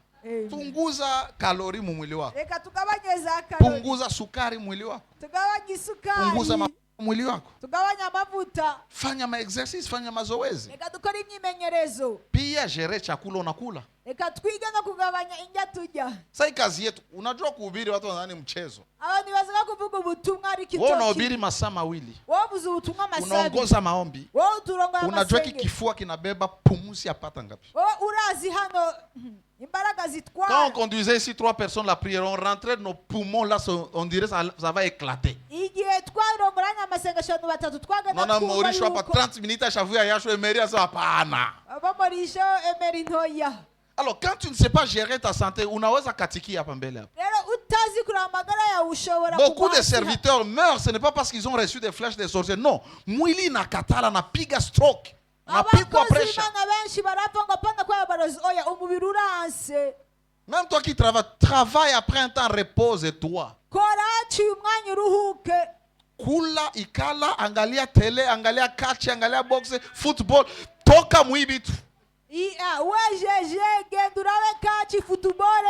Speaker 1: Punguza kalori mu mwili wako.
Speaker 2: Reka tugabanye za kalori.
Speaker 1: Punguza sukari mwili wako.
Speaker 2: Tugabanye isukari.
Speaker 1: Punguza mwili wako.
Speaker 2: Tugabanye amavuta.
Speaker 1: Fanya exercise, fanya mazoezi.
Speaker 2: Reka dukora imyimenyerezo.
Speaker 1: Pia jere chakula unakula.
Speaker 2: Reka twige no kugabanya indya turya.
Speaker 1: Sasa kazi yetu, unajua kuhubiri watu wanadhani mchezo.
Speaker 2: Abantu bazaga kuvuga ubutumwa ari kitoki.
Speaker 1: Wewe unahubiri masaa mawili.
Speaker 2: Wewe ubuze ubutumwa masabi.
Speaker 1: Unaongoza maombi.
Speaker 2: Wewe uturongoya masenge.
Speaker 1: Unajua kifua kinabeba pumuzi yapata ngapi?
Speaker 2: Wewe urazi hano imbaraga zitwara.
Speaker 1: Quand on conduisait ici 3 personnes la prière, on rentrait nos poumons là, on dirait ça va éclater.
Speaker 2: Igihe twarongoranya amasengesho abantu batatu twagenda
Speaker 1: Nona Maurice hapa 30 minutes ashavuya yasho emeria ça hapana.
Speaker 2: Bamorisho emeri ntoya.
Speaker 1: Alors quand tu ne sais pas gérer ta santé, unaweza katikia hapa mbele hapa.
Speaker 2: Rero utazi kura amagara ya ushobora
Speaker 1: Beaucoup de serviteurs meurent, ce n'est pas parce qu'ils ont reçu des flèches des sorciers. Non, mwili na katala na piga stroke. Na pigwa pressure.
Speaker 2: Abana benshi barapfa ngo panda kwa barozi oya umubiri uranse.
Speaker 1: Même toi qui travaille après un temps, repose-toi.
Speaker 2: Kora ci umwanya uruhuke.
Speaker 1: Kula, ikala, angalia tele, angalia catch, angalia boxe, football. Toka mwibitu.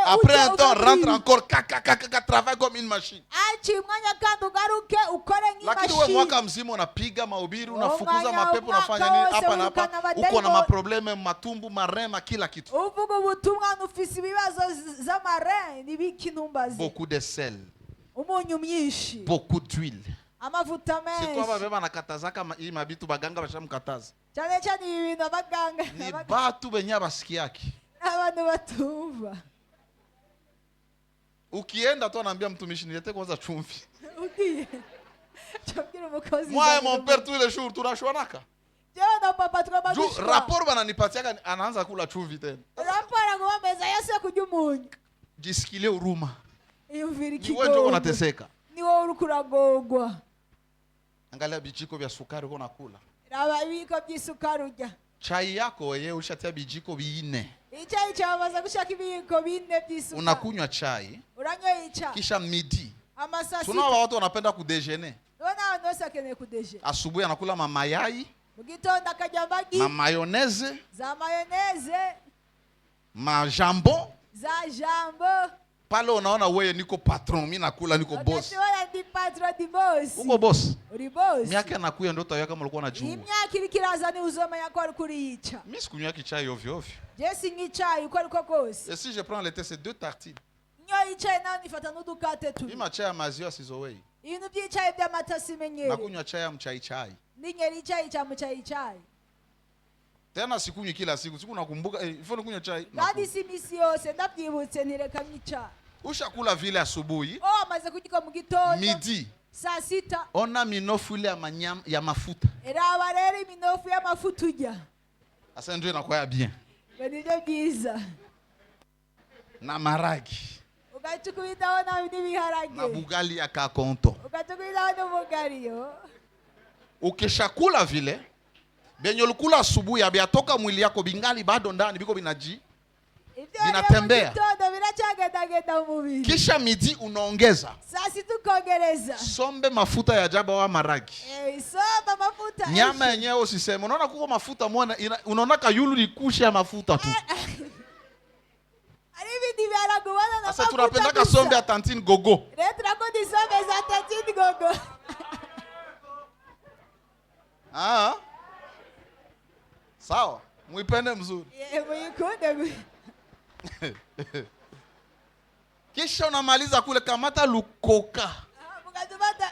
Speaker 1: Après un temps, rentre encore, travaille comme une machine. Lakini wewe mwaka mzima unapiga mahubiri, unafukuza mapepo, unafanya nini hapa na hapa, uko na maprobleme matumbu, marema, kila kitu. Beaucoup de sel. Beaucoup d'huile.
Speaker 2: Amavuta menshi.
Speaker 1: Si toi baba nakatazaka hii mabitu baganga bashamkataza.
Speaker 2: Cyane cyane ibintu abaganga.
Speaker 1: Ni batu benye basikiaki.
Speaker 2: Abantu batumva.
Speaker 1: Ukienda tu anaambia mtumishi nilete kwanza chumvi.
Speaker 2: Ukiye. Chakira mukozi.
Speaker 1: Moi et mon père tous les jours tunashwanaka.
Speaker 2: Jana na papa tukabagishwa.
Speaker 1: Rapport bananipatiaka anaanza kula chumvi tena.
Speaker 2: Rapport ngo meza yose kujya umunyu.
Speaker 1: Jisikilie huruma.
Speaker 2: Iyumvira
Speaker 1: kigongo. Ni wewe ndio unateseka.
Speaker 2: Ni wewe urukuragogwa.
Speaker 1: Angalia bijiko vya sukari uko nakula.
Speaker 2: Raba ibiko by'isukari urya.
Speaker 1: chai yako yeye ushatia bijiko bine.
Speaker 2: icyayi cyawe bamaze gushaka ibiyiko bine by'isuka
Speaker 1: Unakunywa chai
Speaker 2: uranyoye icyayi
Speaker 1: kisha midi.
Speaker 2: amasasita
Speaker 1: Tuna watu wanapenda kudejeuner.
Speaker 2: none abantu bose bakeneye kudeje
Speaker 1: Asubuhi anakula mamayai,
Speaker 2: mu gitondo akarya amagi
Speaker 1: mayonnaise,
Speaker 2: za mayoneze
Speaker 1: majambon.
Speaker 2: za jambo
Speaker 1: Pale unaona wewe niko patron, mimi nakula niko boss.
Speaker 2: ukashobora ndi patro di boss
Speaker 1: Uko boss.
Speaker 2: uri boss
Speaker 1: Miaka nakuya ndio utaweka kama ulikuwa unajua.
Speaker 2: imyaka iri kiraza ni uzomenya ko ari kuriyica
Speaker 1: Mimi sikunywa kichai ovyo ovyo.
Speaker 2: je sink'icyayi uko ariko kose
Speaker 1: Et si je prends le thé, c'est 2 tartines.
Speaker 2: nyoye icyayi nawe nifata n'udukate
Speaker 1: Mimi
Speaker 2: tubiri
Speaker 1: chai ya maziwa sizowei.
Speaker 2: ibintu by'icyayi by'amata simenyere
Speaker 1: Nakunywa chai ya mchai chai.
Speaker 2: ninyera icyayi cya mucyayi
Speaker 1: Tena sikunywi kila siku. Siku nakumbuka ifo nikunywa chai.
Speaker 2: kandi si imisi yose ndabyibutse ntireka nk'icyayi
Speaker 1: Ushakula vile asubuhi,
Speaker 2: amaze kugika mu gitondo
Speaker 1: midi.
Speaker 2: saa sita
Speaker 1: Ona minofu ile ya mafuta.
Speaker 2: raba rero iminofu y'amafuta urya
Speaker 1: Asa ndio inakuwa bien.
Speaker 2: ngo nibyo byiza
Speaker 1: Na maragi.
Speaker 2: ugahita ukubitaho nawe
Speaker 1: Na
Speaker 2: n'ibiharage
Speaker 1: bugali ya kakonto.
Speaker 2: ugahita ukubitaho n'ubugariyo
Speaker 1: Ukishakula vile, benye ulikula asubuhi abiatoka mwili yako bingali bado ndani biko binaji.
Speaker 2: ibyo
Speaker 1: Binatembea.
Speaker 2: mu gitondo biracyagendagenda mu mubiri
Speaker 1: Kisha midi unaongeza.
Speaker 2: saa sita ukongereza
Speaker 1: Sombe mafuta ya jaba wa maragi.
Speaker 2: isomba amafuta
Speaker 1: Nyama yenyewe usiseme. Unaona kuko mafuta mwana unaona kayulu likusha mafuta tu.
Speaker 2: ari ibindi biharage ubona na
Speaker 1: Sasa tunapenda kasombe ya tantine gogo.
Speaker 2: rero turakunda isombe za tatini gogo
Speaker 1: Ah. Sawa. Muipende mzuri.
Speaker 2: muyikunde
Speaker 1: Kisha unamaliza kule kamata lukoka.
Speaker 2: mugatufata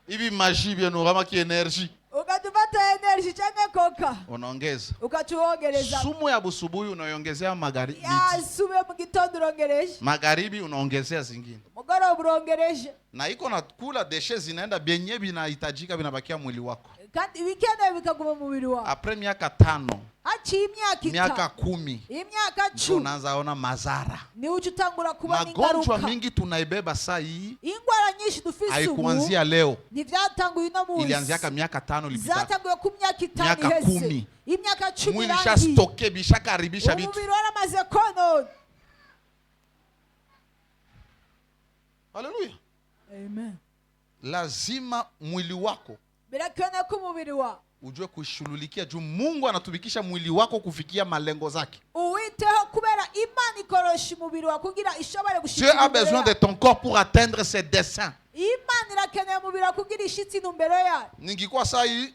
Speaker 1: Hivi maji byenu kama ki energy.
Speaker 2: ugatufata energy cyangwa koka
Speaker 1: Unaongeza.
Speaker 2: ukachuongereza
Speaker 1: Sumu ya busubuhi unaongezea magharibi.
Speaker 2: yasubiye mu gitondo urongereje
Speaker 1: Magharibi unaongezea zingine.
Speaker 2: mugoroba urongereje
Speaker 1: Na iko na kula deshe zinaenda benye binahitajika binabakia mwili wako.
Speaker 2: kandi ibikenewe bikaguma mu mubiri wawe
Speaker 1: Après miaka 5,
Speaker 2: haciye imyaka
Speaker 1: miaka
Speaker 2: itanu
Speaker 1: 10,
Speaker 2: imyaka
Speaker 1: ndio
Speaker 2: 10
Speaker 1: unaanza ona madhara.
Speaker 2: niwe uca utangura kubona
Speaker 1: Magonjwa
Speaker 2: ingaruka
Speaker 1: mingi tunaibeba saa hii
Speaker 2: ingwara nyinshi dufise ubu
Speaker 1: haikuanzia leo.
Speaker 2: ntibyatanguye uno munsi
Speaker 1: Ilianziaka miaka 5 ilipita.
Speaker 2: zatanguye ku myaka itanu
Speaker 1: Miaka
Speaker 2: iheze
Speaker 1: 10.
Speaker 2: imyaka 10
Speaker 1: Mwili
Speaker 2: irangiye
Speaker 1: shastoke bishakaribisha vitu.
Speaker 2: umubiri waramaze konona
Speaker 1: Haleluya.
Speaker 2: amen
Speaker 1: Lazima mwili wako
Speaker 2: birakeneye ko umubiri wawe
Speaker 1: ujue kushughulikia juu Mungu anatumikisha mwili wako kufikia malengo zake.
Speaker 2: uwiteho kubera imana ikorosha umubiri wawe kugira ishobore
Speaker 1: Dieu
Speaker 2: gushikira
Speaker 1: a besoin de ton corps pour atteindre ses desseins.
Speaker 2: imana irakeneye umubiri wawe kugira ishitsi intumbero yayo
Speaker 1: Ningikuwa saa hii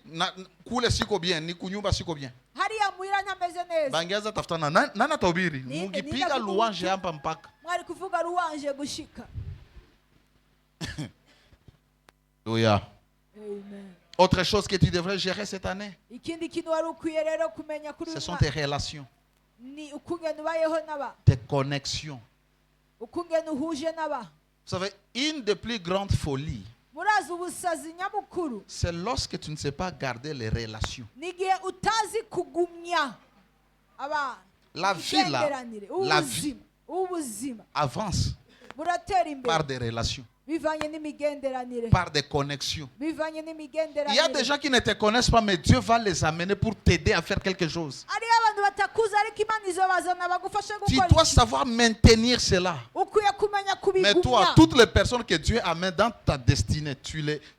Speaker 1: kule siko bien, ni kunyumba siko bien.
Speaker 2: hariya muhira ntameze neza
Speaker 1: Bangeanza tafutana nani atahubiri.
Speaker 2: Ninde
Speaker 1: Mungipiga
Speaker 2: kuvuga
Speaker 1: luanje hapa mpaka.
Speaker 2: mwari kuvuga ruwanje gushika
Speaker 1: Alléluia.
Speaker 2: amen
Speaker 1: Autre chose que tu devrais gérer cette année,
Speaker 2: ikindi kintu wari ukwiye rero kumenya kuri
Speaker 1: ce
Speaker 2: uyu
Speaker 1: sont
Speaker 2: mwaka
Speaker 1: tes relations,
Speaker 2: ni ukungene ubayeho n'aba
Speaker 1: tes connexions.
Speaker 2: ukungene uhuje n'aba
Speaker 1: Vous savez, une des plus grandes folies,
Speaker 2: murazi ubusazi nyamukuru
Speaker 1: c'est lorsque tu ne sais pas garder les relations.
Speaker 2: n'igihe utazi kugumya abantu
Speaker 1: La vie là,
Speaker 2: imigenderanire,
Speaker 1: la vie
Speaker 2: ubuzima
Speaker 1: avance
Speaker 2: buratera
Speaker 1: par
Speaker 2: imbere
Speaker 1: des relations,
Speaker 2: bivanye n'imigenderanire
Speaker 1: par des connexions.
Speaker 2: bivanye
Speaker 1: Il y a des
Speaker 2: n'imigenderanire
Speaker 1: gens qui ne te connaissent pas, mais Dieu va les amener pour t'aider à faire quelque chose.
Speaker 2: hariyo abantu batakuzi ariko imana izobazana bagufashe
Speaker 1: Tu
Speaker 2: gukora
Speaker 1: dois
Speaker 2: iki
Speaker 1: savoir maintenir cela.
Speaker 2: ukwiye kumenya
Speaker 1: Mais toi,
Speaker 2: kubigumya
Speaker 1: toutes les personnes que Dieu amène dans ta destinée,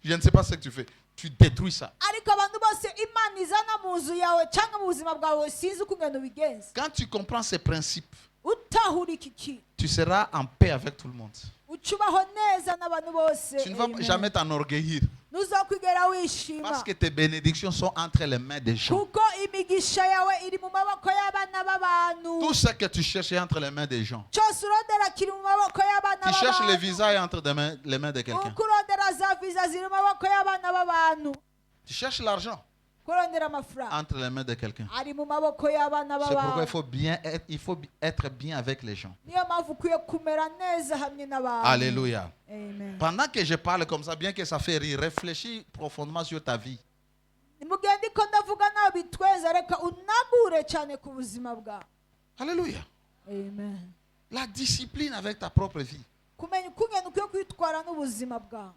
Speaker 1: je ne sais pas ce que tu fais, tu détruis ça.
Speaker 2: ariko abantu bose imana izana mu nzu yawe cyangwa mu buzima bwawe sinzi ukungene ubigenza
Speaker 1: Quand tu comprends ces principes,
Speaker 2: utahura iki kintu
Speaker 1: tu seras en paix avec tout le monde.
Speaker 2: ucubaho neza n'abantu bose
Speaker 1: Tu ne vas
Speaker 2: Amen.
Speaker 1: jamais t'enorgueillir.
Speaker 2: ntuzokwigera wishima
Speaker 1: Parce que tes bénédictions sont entre les mains des gens.
Speaker 2: kuko imigisha yawe iri mu maboko y'abana b'abantu
Speaker 1: Tout ce que tu cherches est entre les mains des gens.
Speaker 2: cyose urondera kiri mu maboko y'abana
Speaker 1: Tu cherches les
Speaker 2: b'abantu
Speaker 1: visas entre les mains de quelqu'un.
Speaker 2: uko urondera za viza ziri mu maboko y'abana b'abantu
Speaker 1: Tu cherches l'argent
Speaker 2: kurondera amafaranga
Speaker 1: entre les mains de quelqu'un.
Speaker 2: ari mu maboko y'abana
Speaker 1: C'est pourquoi
Speaker 2: b'abantu
Speaker 1: il faut être bien avec les gens.
Speaker 2: niyo mpamvu ukwiye kumera neza hamwe n'abantu
Speaker 1: Alléluia.
Speaker 2: Amen.
Speaker 1: Pendant que je parle comme ça, bien que ça fait rire, réfléchis profondément sur ta vie.
Speaker 2: mu gihe ndiko ndavuga nawe bitweza reka unagure cyane ku buzima bwawe
Speaker 1: Alléluia.
Speaker 2: Amen.
Speaker 1: La discipline avec ta propre vie.
Speaker 2: kumenya ukungene ukwiye kwitwara n'ubuzima bwawe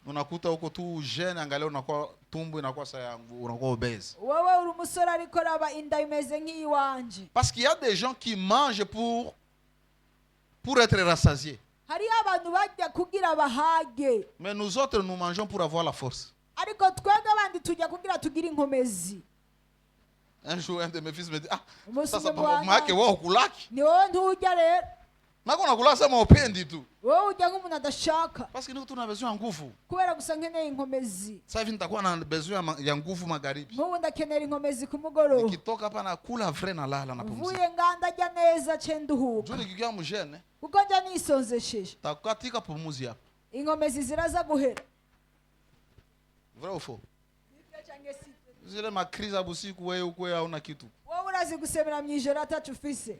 Speaker 1: Unakuta huko tu jeune angalia unakuwa tumbo inakuwa sayangu unakuwa obèse.
Speaker 2: wowe uri umusore ariko raba inda imeze nk'iyiwanje.
Speaker 1: Parce qu'il y a des gens qui mangent pour être rassasiés.
Speaker 2: Hariyo abantu bajya kugira bahage,
Speaker 1: Mais nous autres nous mangeons pour avoir la force.
Speaker 2: ariko twebwe abandi tujya kugira tugire inkomezi.
Speaker 1: Un jour un de mes fils me dit
Speaker 2: Umunsi
Speaker 1: sasa
Speaker 2: umwe mu
Speaker 1: make
Speaker 2: bana,
Speaker 1: wao kulaki.
Speaker 2: ni wowe ntujya rero,
Speaker 1: Nako nakula sema upendi tu.
Speaker 2: wowe ujya nk'umuntu adashaka
Speaker 1: Parce que nous tuna besoin nguvu.
Speaker 2: kubera gusa nkeneye inkomezi.
Speaker 1: Sasa hivi nitakuwa na besoin ya nguvu magharibi.
Speaker 2: Nk'ubu ndakenera inkomezi ku mugoroba,
Speaker 1: Nikitoka hapa na kula vrai na lala na pumzika.
Speaker 2: mvuye nganda ajya neza ce nduhuka,
Speaker 1: Juu nikikia mjene
Speaker 2: kuko njya nisonzesheje,
Speaker 1: takatika pumuzi hapa.
Speaker 2: inkomezi ziraza guhera.
Speaker 1: Vrai ou faux? Zile makrizi ya busiku wewe uko hauna kitu.
Speaker 2: Wowe urazi gusemera mu ijoro atacu ufise.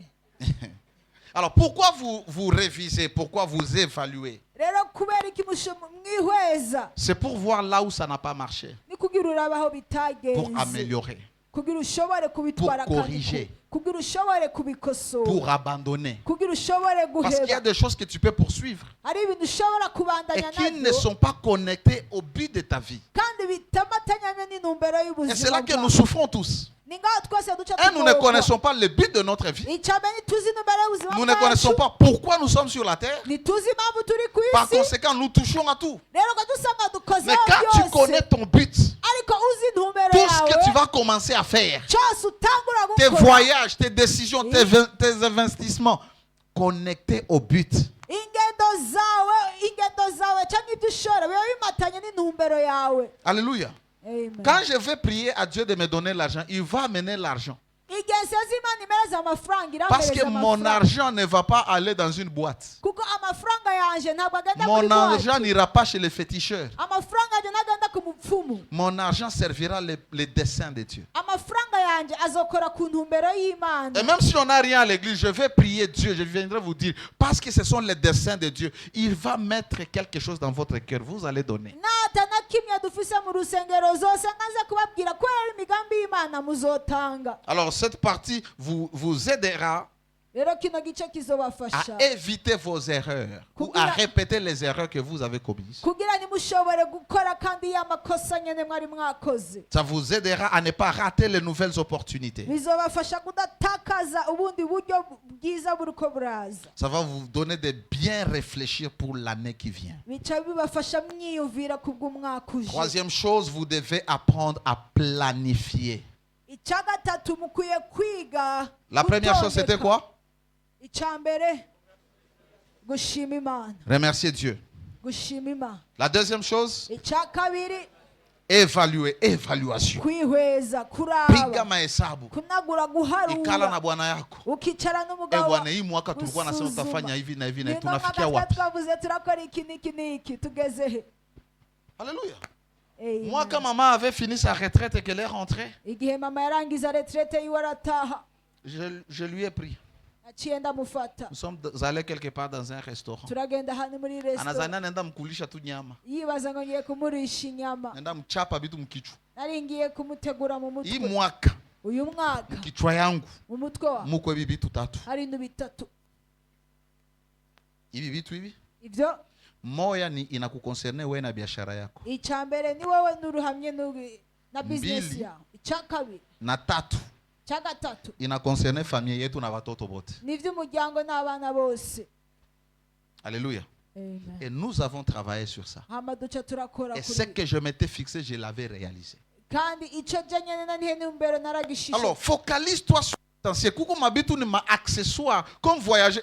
Speaker 1: Alors pourquoi vous révisez, pourquoi vous évaluez?
Speaker 2: Rero kubera iki mwihweza?
Speaker 1: C'est pour voir là où ça n'a pas marché,
Speaker 2: Ni kugira urabaho
Speaker 1: pour
Speaker 2: bitagenze,
Speaker 1: améliorer,
Speaker 2: kugira ushobore kubitwara
Speaker 1: pour
Speaker 2: kandi
Speaker 1: corriger,
Speaker 2: kugira ushobore kubikosora,
Speaker 1: pour abandonner.
Speaker 2: kugira ushobore
Speaker 1: Parce qu'il y a
Speaker 2: guheba.
Speaker 1: des choses que tu peux poursuivre
Speaker 2: Hari ibintu ushobora
Speaker 1: et
Speaker 2: kubandanya
Speaker 1: qui ne
Speaker 2: nabyo
Speaker 1: sont pas connectées au but de ta vie.
Speaker 2: kandi bitamatanyamye n'intumbero
Speaker 1: Et c'est
Speaker 2: y'ubuzima
Speaker 1: là que nous
Speaker 2: bwawe.
Speaker 1: souffrons tous.
Speaker 2: Ni ngaho twese duca
Speaker 1: Et nous ne
Speaker 2: tugorwa.
Speaker 1: connaissons pas le but de notre vie.
Speaker 2: Icambere ntituzi intumbero y'ubuzima
Speaker 1: Nous ne connaissons
Speaker 2: bwacu,
Speaker 1: pas pourquoi nous sommes sur la terre.
Speaker 2: ntituzi impamvu turi ku
Speaker 1: Par
Speaker 2: isi.
Speaker 1: conséquent, nous touchons à tout.
Speaker 2: Rero ko dusanga
Speaker 1: Mais
Speaker 2: dukozeho
Speaker 1: quand tu connais
Speaker 2: byose,
Speaker 1: ton but,
Speaker 2: ariko uzi intumbero
Speaker 1: tout ce que tu
Speaker 2: yawe
Speaker 1: vas commencer à faire,
Speaker 2: cyose utangura
Speaker 1: tes
Speaker 2: gukora,
Speaker 1: voyages, tes décisions, tes investissements, connectés au but.
Speaker 2: ingendo zawe cyangwa ibyo ushora biba bimatanye n'intumbero yawe.
Speaker 1: Alléluia.
Speaker 2: Amen.
Speaker 1: Quand je vais prier à Dieu de me donner l'argent, il va amener l'argent.
Speaker 2: igihe nsenze Imana imereza amafaranga,
Speaker 1: Parce que
Speaker 2: irampereza
Speaker 1: mon
Speaker 2: amafaranga,
Speaker 1: argent ne va pas aller dans une boîte.
Speaker 2: kuko amafaranga yanje ntabwo agenda muri
Speaker 1: Mon argent
Speaker 2: boîte.
Speaker 1: n'ira pas chez les féticheurs.
Speaker 2: Amafaranga yanje ntagenda ku mupfumu.
Speaker 1: Mon argent servira les desseins de Dieu.
Speaker 2: Amafaranga yanje azokora ku ntumbero y'Imana.
Speaker 1: Et même si on n'a rien à l'église, je vais prier Dieu, je viendrai vous dire, parce que ce sont les desseins de Dieu, il va mettre quelque chose dans votre cœur, vous allez donner.
Speaker 2: Nata na kimwe dufise mu rusengero zose nkaza kubabwira ko ari imigambi y'Imana muzotanga.
Speaker 1: Alors cette partie vous aidera
Speaker 2: Rero kino gice
Speaker 1: à
Speaker 2: kizobafasha
Speaker 1: éviter vos erreurs ou à répéter les erreurs que vous avez commises.
Speaker 2: kugira nimushobore gukora kandi y'amakosa nyene mwari mwakoze.
Speaker 1: Ça vous aidera à ne pas rater les nouvelles opportunités.
Speaker 2: Bizobafasha kudatakaza ubundi buryo bwiza buriko buraza.
Speaker 1: Ça va vous donner de bien réfléchir pour l'année qui vient.
Speaker 2: Bica bibafasha mwiyumvira kubw'umwaka uje.
Speaker 1: Troisième chose, vous devez apprendre à planifier.
Speaker 2: Icya gatatu mukwiye kwiga
Speaker 1: La première chose, c'était
Speaker 2: gutondeka.
Speaker 1: quoi?
Speaker 2: Icya mbere gushima Imana,
Speaker 1: Remercier Dieu.
Speaker 2: gushima Imana.
Speaker 1: La deuxième chose,
Speaker 2: Icya kabiri
Speaker 1: évaluer, évaluation.
Speaker 2: kwihweza,
Speaker 1: Piga
Speaker 2: kuraba,
Speaker 1: mahesabu.
Speaker 2: kunagura,
Speaker 1: Ikala na
Speaker 2: guharura,
Speaker 1: bwana yako.
Speaker 2: ukicara n'umugabo
Speaker 1: Bwana, hii mwaka tulikuwa nasema
Speaker 2: usuzuma.
Speaker 1: tutafanya hivi na hivi na
Speaker 2: Ni
Speaker 1: tunafikia
Speaker 2: ngombwa
Speaker 1: wapi?
Speaker 2: twavuze turakora iki n'iki n'iki, tugeze he?
Speaker 1: Alléluia.
Speaker 2: Amen.
Speaker 1: Moi, quand maman avait fini sa retraite et qu'elle est rentrée,
Speaker 2: Igihe mama yarangiza retraite yiwe arataha,
Speaker 1: je lui ai pris.
Speaker 2: naciye ndamufata,
Speaker 1: Nous sommes allés quelque part dans un restaurant.
Speaker 2: turagenda hano muri restaurant,
Speaker 1: Anazania nenda mkulisha tu nyama.
Speaker 2: yibaza ngo ngiye kumurisha inyama,
Speaker 1: Nenda mchapa vitu mkichwa.
Speaker 2: nari ngiye kumutegura mu
Speaker 1: Hii
Speaker 2: mutwe.
Speaker 1: mwaka
Speaker 2: Uyu mwaka
Speaker 1: kichwa yangu
Speaker 2: mu mutwe wa
Speaker 1: muko hivi vitu tatu.
Speaker 2: hari ibintu bitatu.
Speaker 1: Hivi vitu hivi.
Speaker 2: Ibyo
Speaker 1: Moya ni inakuconcerne wewe na biashara yako.
Speaker 2: icya mbere ni wowe n'uruhamye na business
Speaker 1: Mbili.
Speaker 2: yawe. Icya kabiri,
Speaker 1: Na tatu
Speaker 2: icya gatatu
Speaker 1: inaconcerne familia yetu na watoto wote.
Speaker 2: ni iby'umuryango n'abana bose.
Speaker 1: Alléluia.
Speaker 2: Amen.
Speaker 1: Et nous avons travaillé sur ça.
Speaker 2: hama duca turakora
Speaker 1: Et
Speaker 2: kuri
Speaker 1: ce que je m'étais fixé, je l'avais réalisé.
Speaker 2: kandi icyo jya nyine na nihe ntumbero naragishishe.
Speaker 1: Alors, focalise-toi sur l'essentiel. Kuku mabitu ni ma accessoire comme voyager.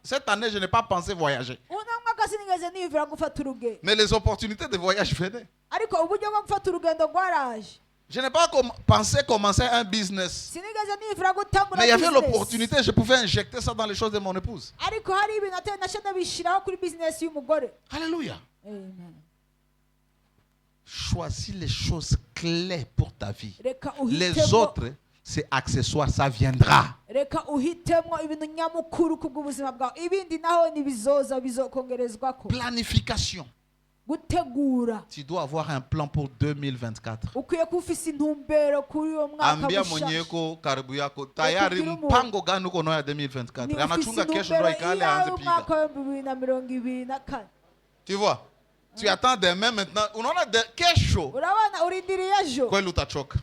Speaker 1: Cette année, je n'ai pas pensé voyager.
Speaker 2: uno mwaka sinigeze niyumvira gufata urugendo,
Speaker 1: Mais les opportunités de voyage venaient.
Speaker 2: ariko uburyo bwo gufata urugendo rwaraje.
Speaker 1: Je n'ai pas pensé commencer un business.
Speaker 2: Sinigeze niyumvira gutangura
Speaker 1: Mais il y avait
Speaker 2: business.
Speaker 1: l'opportunité, je pouvais injecter ça dans les choses de mon épouse.
Speaker 2: ariko hari ibintu atari nacyo ndabishyiraho kuri business y'umugore.
Speaker 1: Alléluia.
Speaker 2: Amen.
Speaker 1: Choisis les choses clés pour ta vie.
Speaker 2: Reka
Speaker 1: Les
Speaker 2: uhitemo,
Speaker 1: autres, c'est accessoire, ça viendra.
Speaker 2: reka uhitemo ibintu nyamukuru kubw'ubuzima bwawe, ibindi naho nibizoza bizokongerezwako.
Speaker 1: Planification.
Speaker 2: Gutegura,
Speaker 1: Tu dois avoir un plan pour 2024.
Speaker 2: ukwiye kuba ufise intumbero kuri uwo mwaka
Speaker 1: Ambia
Speaker 2: mushasha.
Speaker 1: mwenyeko karibu yako tayari
Speaker 2: Kugira umu-
Speaker 1: mpango gani uko nayo ya 2024.
Speaker 2: Ni ufise
Speaker 1: Anachunga kesho ndo
Speaker 2: intumbero
Speaker 1: ikale
Speaker 2: iyawe
Speaker 1: aanze
Speaker 2: umwaka
Speaker 1: piga.
Speaker 2: wa 2024.
Speaker 1: Tu vois? Tu attends demain maintenant. Unaona kesho.
Speaker 2: urabona urindiriye ejo
Speaker 1: Kweli utachoka.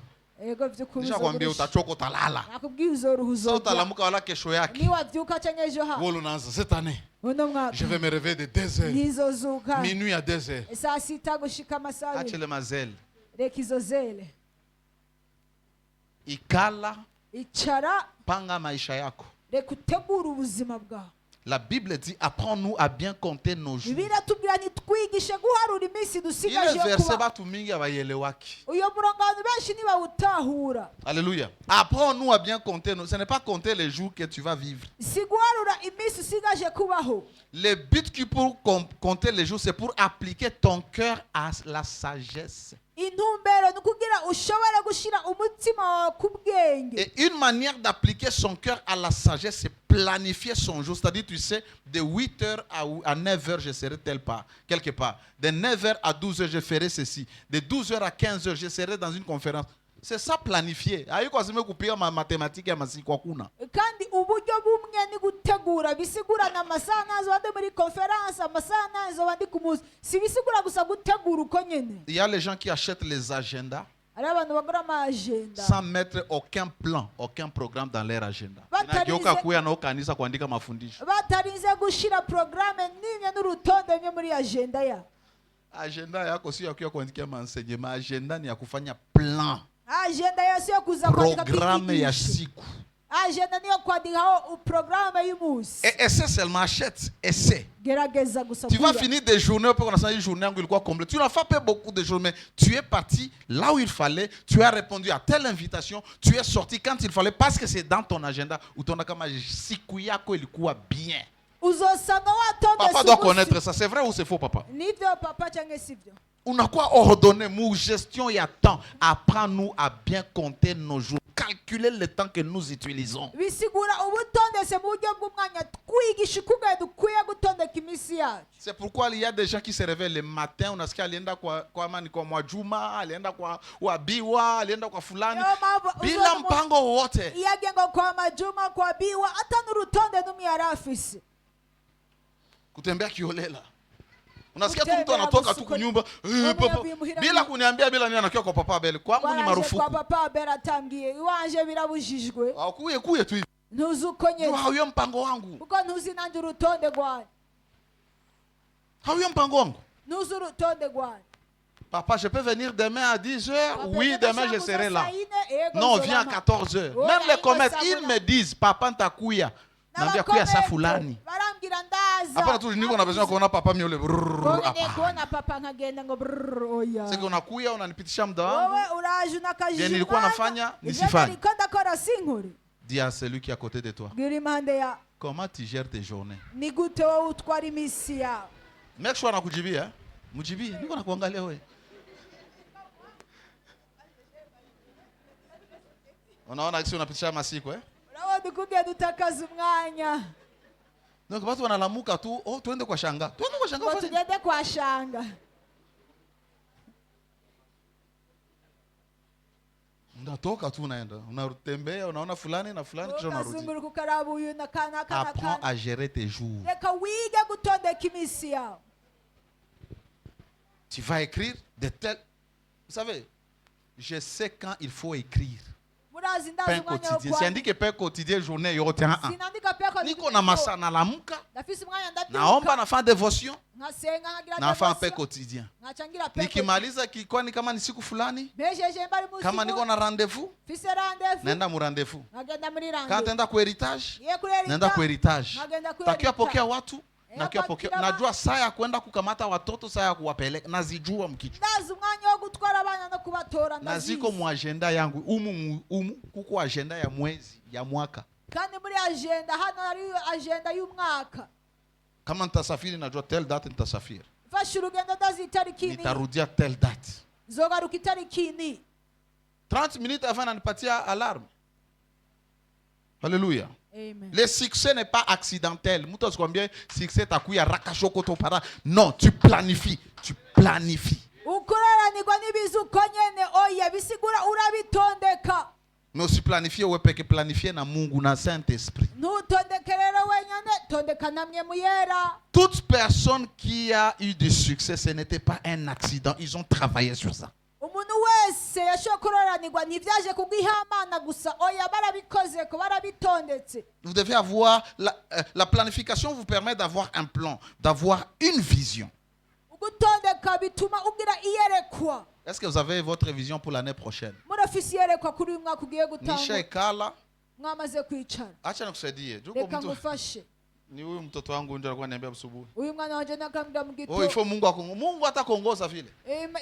Speaker 2: yego vy'ukuri
Speaker 1: Nisha kwambia utachoka utalala.
Speaker 2: nakubwiye uzoruhuza
Speaker 1: Sasa utalamuka wala kesho yake.
Speaker 2: niwavyuka canke ejo ha
Speaker 1: Wewe unaanza cette année.
Speaker 2: uno mwaka
Speaker 1: Je vais me réveiller de 2 heures.
Speaker 2: ntizozuka
Speaker 1: Minuit à 2 heures.
Speaker 2: saa sita gushika amasaha abiri.
Speaker 1: Achele mazele.
Speaker 2: reka izo zele
Speaker 1: Ikala
Speaker 2: icara
Speaker 1: panga maisha yako.
Speaker 2: reka utegure ubuzima bwawe
Speaker 1: La Bible dit apprends-nous à bien compter nos jours.
Speaker 2: bibiliya tubwira nitwigishe guharura iminsi
Speaker 1: Ile
Speaker 2: dusigaje yo
Speaker 1: verset
Speaker 2: kuba
Speaker 1: batu mingi abayelewaki.
Speaker 2: uyo murongo abantu benshi ntibawutahura
Speaker 1: Alléluia. Apprends-nous à bien compter nos. Ce n'est pas compter les jours que tu vas vivre.
Speaker 2: si guharura iminsi usigaje kubaho
Speaker 1: Le but qui pour compter les jours, c'est pour appliquer ton cœur à la sagesse.
Speaker 2: intumbero ni ukugira ushobore gushyira umutima wawe ku bwenge
Speaker 1: Et une manière d'appliquer son cœur à la sagesse, c'est planifier son jour. C'est-à-dire, tu sais, de 8h à 9h, je serai quelque part. De 9h à 12h, je ferai ceci. De 12h à 15h, je serai dans une conférence. C'est ça planifier. Haiko aseme kupiga mathématiques ya masiku hakuna.
Speaker 2: kandi uburyo bumwe ni gutegura bisigurana amasaha nazo bandi muri conference amasaha nazo bandi ku munsi si bisigura gusa gutegura uko nyene
Speaker 1: Il y a les gens qui achètent les agendas
Speaker 2: ari abantu bagura amagenda
Speaker 1: sans mettre aucun plan, aucun programme dans leur agenda. Inageuka kuya na kanisa kuandika mafundisho.
Speaker 2: batarinze gushira programme n'imwe n'urutonde bimwe muri agenda ya
Speaker 1: Agenda yako sio ya kuandikia maenseignement, agenda ni ya kufanya plan.
Speaker 2: agenda yose yo kuza kwandika
Speaker 1: Programme ya siku.
Speaker 2: agenda niyo kwandikaho programme y'umunsi
Speaker 1: Et essaie seulement, achète, essaie.
Speaker 2: gerageza gusa
Speaker 1: Tu vas
Speaker 2: kura.
Speaker 1: finir des journées, pour qu'on a une journée où il quoi complet. Tu n'as pas fait beaucoup de choses, mais tu es parti là où il fallait, tu as répondu à telle invitation, tu es sorti quand il fallait, parce que c'est dans ton agenda, où ton akama siku yako ilikuwa bien.
Speaker 2: uzosanga watonde
Speaker 1: Papa doit connaître ça, c'est vrai ou c'est faux, papa?
Speaker 2: nivyo papa cyangwa sivyo
Speaker 1: On a quoi ordonné, nous, gestion, il y a temps. Apprends-nous à bien compter nos jours. Calculer le temps que nous utilisons.
Speaker 2: bisigura ubutondese mu buryo bw'umwanya twigisha ukugaya dukwiye gutondeka iminsi yacu
Speaker 1: C'est pourquoi il y a des gens qui se réveillent le matin, on a ce qu'il alienda kwa mani kwa Mwajuma, alienda kwa Wabiwa, alienda kwa fulani.
Speaker 2: Yo mpamvu
Speaker 1: Bila
Speaker 2: uzona
Speaker 1: mpango wote.
Speaker 2: iyo agenga kwa majuma kwa biwa ata n'urutonde n'umwe yari afise
Speaker 1: Kutembea kiolela. Unasikia tu
Speaker 2: Kutembea
Speaker 1: mtu anatoka tu
Speaker 2: busukoni.
Speaker 1: kunyumba,
Speaker 2: Wamenya
Speaker 1: papa.
Speaker 2: bimuhira
Speaker 1: Bila kuniambia bila nini anakia kwa papa Abel. Kwangu ni
Speaker 2: waraje
Speaker 1: marufuku.
Speaker 2: kwa papa Abel atambwiye iwanje birabujijwe
Speaker 1: Kuye tu hivi.
Speaker 2: ntuzi uko nyene
Speaker 1: Hauyo mpango wangu.
Speaker 2: kuko ntuzi nanjye urutonde rwawe
Speaker 1: Hauyo mpango wangu.
Speaker 2: ntuzi urutonde rwawe
Speaker 1: Papa, je peux venir demain à 10h?
Speaker 2: Papa,
Speaker 1: Oui, demain je
Speaker 2: ndashaka
Speaker 1: serai
Speaker 2: kuza
Speaker 1: là.
Speaker 2: saa yine, yego
Speaker 1: Non,
Speaker 2: nzobama.
Speaker 1: viens à 14h.
Speaker 2: Oh,
Speaker 1: Même les
Speaker 2: haiko
Speaker 1: comètes,
Speaker 2: saa
Speaker 1: ils
Speaker 2: moja.
Speaker 1: me disent, papa ntakuya. Naambia kuya sa fulani.
Speaker 2: barambwira ndaza
Speaker 1: Hapana tu niko na besoin kuona papa miole.
Speaker 2: Kongene kuona papa nkagenda ngo brrr, oya
Speaker 1: Sasa unakuya unanipitisha muda wangu.
Speaker 2: wowe uraje unakajijimana
Speaker 1: Je nilikuwa nafanya, nisifanye.
Speaker 2: niko ndakora sinkuri
Speaker 1: Dis à celui qui est à côté de toi.
Speaker 2: bwira impande ya
Speaker 1: Comment tu gères tes journées?
Speaker 2: ni gute wowe utwara iminsi yawe
Speaker 1: Make sure anakujibia, eh? Mjibie, niko nakuangalia wewe. Unaona kisi unapitisha masiku, eh?
Speaker 2: urabona ukubwiye dutakaza umwanya
Speaker 1: Donc watu wanalamuka tu, oh tuende kwa shanga. Tuende kwa shanga
Speaker 2: ngo
Speaker 1: ufanye.
Speaker 2: tugende kwa shanga
Speaker 1: Unatoka tu unaenda. Unatembea, unaona fulani na fulani kisha unarudi.
Speaker 2: ukazunguruka ukaraba uyu na kana na
Speaker 1: Apprends
Speaker 2: kana
Speaker 1: à gérer tes jours.
Speaker 2: reka wige gutondeka iminsi yawe
Speaker 1: Tu vas écrire de tels... Vous savez, je sais quand il faut écrire.
Speaker 2: murazi ndazi
Speaker 1: Pain
Speaker 2: umwanya wo
Speaker 1: quotidien. Si
Speaker 2: kwandika.
Speaker 1: on dit que pain quotidien, journée, yote un.
Speaker 2: sinandika peko
Speaker 1: Niko na masa na lamuka.
Speaker 2: ndafise umwanya
Speaker 1: Naomba
Speaker 2: ndabyuka
Speaker 1: nafanya devotion.
Speaker 2: nkasenga nkagira
Speaker 1: Nafanya pain
Speaker 2: devotion,
Speaker 1: quotidien.
Speaker 2: nkachangira peko
Speaker 1: Nikimaliza kwani kama ni siku fulani,
Speaker 2: bejeje mbari musi
Speaker 1: kama niko na rendez-vous,
Speaker 2: fise rendez-vous
Speaker 1: naenda mu rendez-vous.
Speaker 2: nkagenda muri
Speaker 1: Quand
Speaker 2: rendez-vous
Speaker 1: naenda ku heritage,
Speaker 2: ye kurera
Speaker 1: naenda ku heritage.
Speaker 2: Nagenda ku
Speaker 1: Takiwa
Speaker 2: heritage.
Speaker 1: pokea watu, nakiwa pokea.
Speaker 2: Kwakira
Speaker 1: Najua saa ya kwenda kukamata watoto, saa ya kuwapeleka, nazijua mkichwa.
Speaker 2: ndazi umwanya wo gutwara abana no kubatora
Speaker 1: Na ziko
Speaker 2: ndazizi
Speaker 1: mu agenda yangu, umu kuko agenda ya mwezi, ya mwaka.
Speaker 2: kandi muri agenda hano hari agenda y'umwaka
Speaker 1: Kama nitasafiri najua telle date nitasafiri.
Speaker 2: fasha urugendo ndazi itariki ni
Speaker 1: Nitarudia telle date.
Speaker 2: zogaruka itariki ni
Speaker 1: 30 minutes avant nanipatia alarme. Alléluia.
Speaker 2: amen
Speaker 1: Le succès n'est pas accidentel. Mtu asikwambie succès takuya rakashoko to para. Non, tu planifies. Tu planifies.
Speaker 2: ukuraranirwa n'ibizu uko nyene oya bisigura urabitondeka
Speaker 1: Mais aussi planifier, ouais, parce que planifier na Mungu na Saint-Esprit.
Speaker 2: ntutondeke rero wenyine tondeka namwe muyera.
Speaker 1: Toute personne qui a eu du succès, ce n'était pas un accident. Ils ont travaillé sur ça.
Speaker 2: umuntu wese yashoboye kuroranirwa ntibyaje kubwihamana gusa oya barabikoze ko barabitondetse.
Speaker 1: Vous devez avoir la planification vous permet d'avoir un plan, d'avoir une vision.
Speaker 2: ugutondeka bituma ugira iyerekwa.
Speaker 1: Est-ce que vous avez votre vision pour l'année prochaine?
Speaker 2: murafise iyerekwa kuri uyu mwaka ugiye
Speaker 1: Nisha
Speaker 2: gutanga
Speaker 1: ikala.
Speaker 2: mwamaze kwicara.
Speaker 1: Acha nikusaidie.
Speaker 2: Reka ngufashe.
Speaker 1: Ni huyu mtoto wangu ndio alikuwa ananiambia asubuhi.
Speaker 2: uyu mwana wanje nakambira mu
Speaker 1: Oh,
Speaker 2: gito
Speaker 1: ifo Mungu akongo. Mungu atakuongoza vile.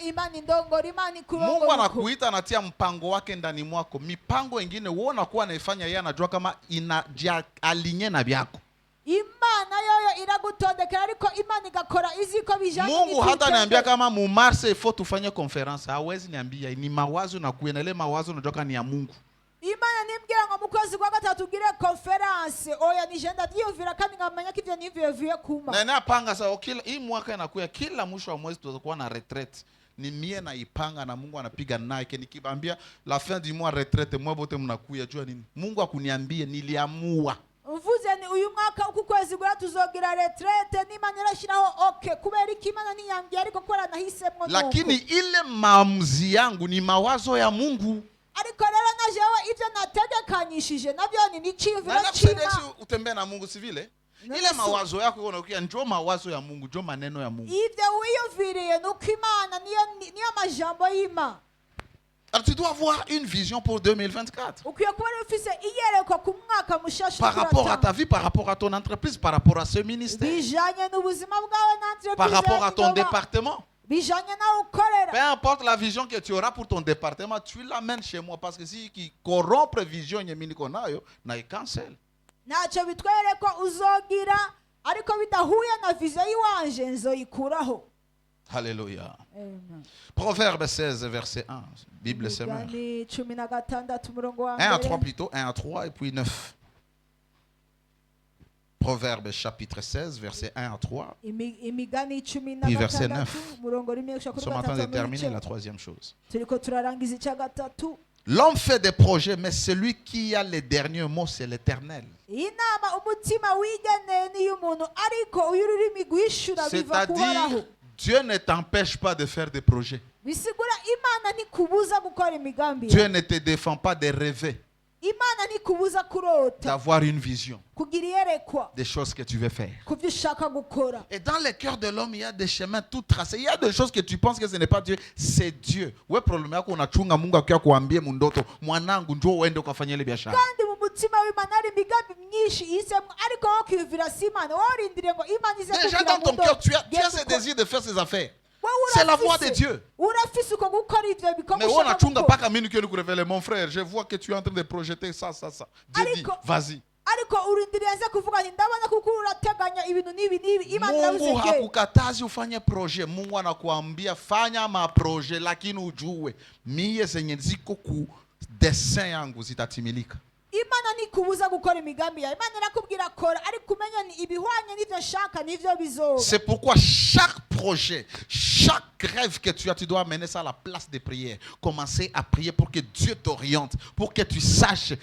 Speaker 2: imani ndongora imani kurongora.
Speaker 1: Mungu anakuita, anatia mpango wake ndani mwako. Mipango ingine wewe unakuwa naifanya, yeye anajua kama alinye na byako.
Speaker 2: Imana yoyo iragutondekera ariko imana igakora izi ko bijanye.
Speaker 1: Mungu hata niambia kama mu Mars ifo tufanye conference, hawezi niambia, ni mawazo na kuendelea mawazo unajua kama ni ya Mungu.
Speaker 2: Imana nimbwira ngo mu kwezi kwa gatatu ugire conference oya ni jenda diyovira kandi ngamanya ko ivyo nivyo bivuye kuma.
Speaker 1: Na napanga sasa kila hii mwaka inakuya, kila mwisho wa mwezi tutakuwa na retraite. Ni mie na ipanga na Mungu anapiga naye, nikibambia la fin du mois retraite mwa bote mnakuya jua nini? Mungu akuniambie, niliamua.
Speaker 2: Mvuze ni uyu mwaka uku kwezi gwa tuzogira retraite n'Imana irashiraho okay kubera iki Imana niyambye ariko kora nahisemwe.
Speaker 1: Lakini ile maamuzi yangu ni mawazo ya Mungu.
Speaker 2: Ariko rero najewe ivyo nategekanyishije navyo ni niciyumviro
Speaker 1: Na
Speaker 2: cima.
Speaker 1: nafsi utembea na Mungu si vile? Ile mawazo yako unakuya njoo mawazo ya Mungu, njoo maneno ya Mungu.
Speaker 2: Ivyo wiyumviriye nuko Imana niyo majambo y'Imana.
Speaker 1: Alors tu dois avoir une vision pour 2024.
Speaker 2: Ukwiye kuba ufise iyerekwa ku mwaka mushasha.
Speaker 1: Par rapport à ta vie, par rapport à ton entreprise, par rapport à ce ministère,
Speaker 2: bijanye n'ubuzima bwawe n'entreprise.
Speaker 1: par rapport à ton département.
Speaker 2: bijanye nawe ukorera.
Speaker 1: Peu importe la vision que tu auras pour ton département, tu l'amènes chez moi, parce que si qui corrompre vision nyemini konayo na cancel.
Speaker 2: Ntacyo bitwere ko uzogira ariko bidahuye na vision yiwanje nzoyikuraho.
Speaker 1: Alléluia.
Speaker 2: Amen.
Speaker 1: Proverbe 16, verset 1. Bible semaine. 1 à 3 plutôt, 1 à 3 et puis 9. Proverbe chapitre 16, verset 1 à 3. Puis verset 9. Nous sommes en train de terminer la troisième chose. L'homme fait des projets, mais celui qui a les derniers mots, c'est l'Éternel. C'est-à-dire, Dieu ne t'empêche pas de faire des projets. Dieu ne te défend pas de rêver, d'avoir une vision des choses que tu veux faire. Et dans le cœur de l'homme, il y a des chemins tout tracés. Il y a des choses que tu penses que ce n'est pas Dieu, c'est Dieu. Ouais, problème yako unachunga Mungu akiwa kuambia mundoto mwanangu njoo uende ukafanye ile biashara. Déjà dans ton cœur, tu as ce désir de faire ces affaires. C'est la voix de Dieu. Mais on a chunga pas comme une que nous révèle, mon frère. Je vois que tu es en train de projeter ça. Dieu dit, vas-y. Mungu hakukatazi ufanye projet. Mungu anakuambia fanya maproje, lakini ujue mie zenye ziko ku dessin yangu zitatimilika.
Speaker 2: Imana nikubuza gukora imigambi ya Imana irakubwira kora ariko umenya ni ibihwanye n'ivyo nshaka n'ivyo bizoba.
Speaker 1: C'est pourquoi chaque projet, chaque rêve que tu as, tu dois amener ça à la place de prière. Commencer à prier pour que Dieu t'oriente, pour que tu saches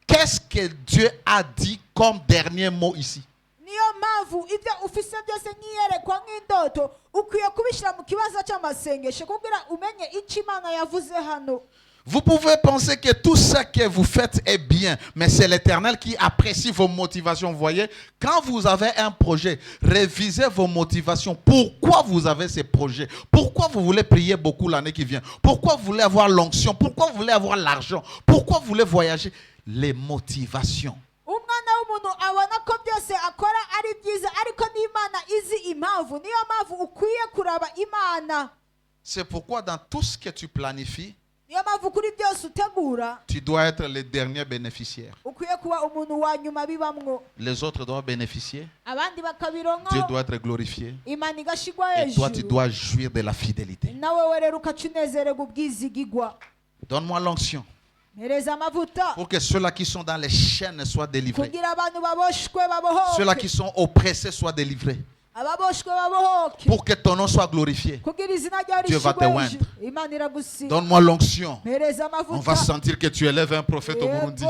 Speaker 1: qu'est-ce que Dieu a dit comme dernier mot ici.
Speaker 2: Niyo mpamvu ivyo ufise byose nkiyerekwa nk'indoto ukwiye kubishira mu kibazo cy'amasengesho kugira umenye icyo Imana yavuze hano.
Speaker 1: Vous pouvez penser que tout ce que vous faites est bien, mais c'est l'Éternel qui apprécie vos motivations. Vous voyez, quand vous avez un projet, révisez vos motivations. Pourquoi vous avez ces projets? Pourquoi vous voulez prier beaucoup l'année qui vient? Pourquoi vous voulez avoir l'onction? Pourquoi vous voulez avoir l'argent? Pourquoi vous voulez voyager? Les motivations. C'est pourquoi dans tout ce que tu planifies, tu dois être le dernier bénéficiaire. Les autres doivent bénéficier. Dieu doit être glorifié. Et toi, tu dois jouir de la fidélité. Donne-moi l'onction pour que ceux-là qui sont dans les chaînes soient délivrés. Ceux-là qui sont oppressés soient délivrés. Pour que ton nom soit glorifié, Dieu va te oindre. Donne-moi l'onction. On va sentir que tu élèves un prophète au Burundi.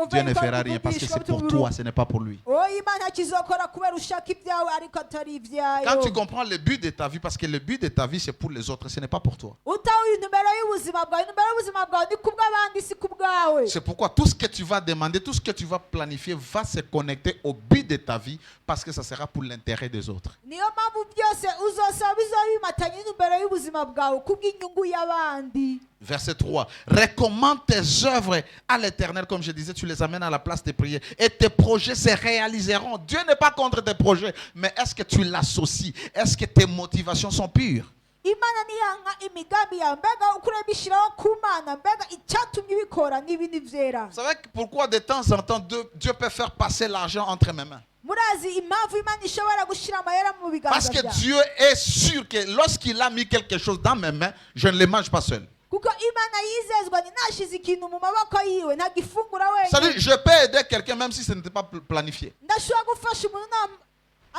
Speaker 1: Dieu ne fera rien parce que c'est pour toi, ce n'est pas pour lui.
Speaker 2: Oh, Imana kizokora kubera ushaka ibyawe ariko atari ibyayo.
Speaker 1: Quand tu comprends le but de ta vie, parce que le but de ta vie c'est pour les autres, ce n'est pas pour toi.
Speaker 2: Utawe intumbero y'ubuzima bwawe, intumbero y'ubuzima bwawe ni kubw'abandi si kubwawe.
Speaker 1: C'est pourquoi tout ce que tu vas demander, tout ce que tu vas planifier va se connecter au but de ta vie parce que ça sera pour l'intérêt des autres.
Speaker 2: Niyo mpamvu byose uzosaba bizobimatanya intumbero y'ubuzima bwawe kubw'inyungu y'abandi.
Speaker 1: Verset 3. Recommande tes œuvres à l'Éternel, comme je disais, tu les amènes à la place de prière et tes projets se réaliseront. Dieu n'est pas contre tes projets, mais est-ce que tu l'associes? Est-ce que tes motivations sont pures?
Speaker 2: Imana niyanga imigambi yawe mbega ukurabishiraho ku Mana mbega icyatumye ubikora n'ibindi vyera.
Speaker 1: Vous savez pourquoi de temps en temps Dieu peut faire passer l'argent entre mes mains?
Speaker 2: Murazi impamvu Imana ishobora gushira amayera mu biganza
Speaker 1: Parce que
Speaker 2: byawe.
Speaker 1: Dieu est sûr que lorsqu'il a mis quelque chose dans mes mains, je ne le mange pas seul.
Speaker 2: Kuko Imana yizezwa ni nashize ikintu mu maboko yiwe ntagifungura
Speaker 1: C'est-à-dire,
Speaker 2: wenyine.
Speaker 1: je peux aider quelqu'un même si ce n'était pas planifié.
Speaker 2: Ndashobora gufasha umuntu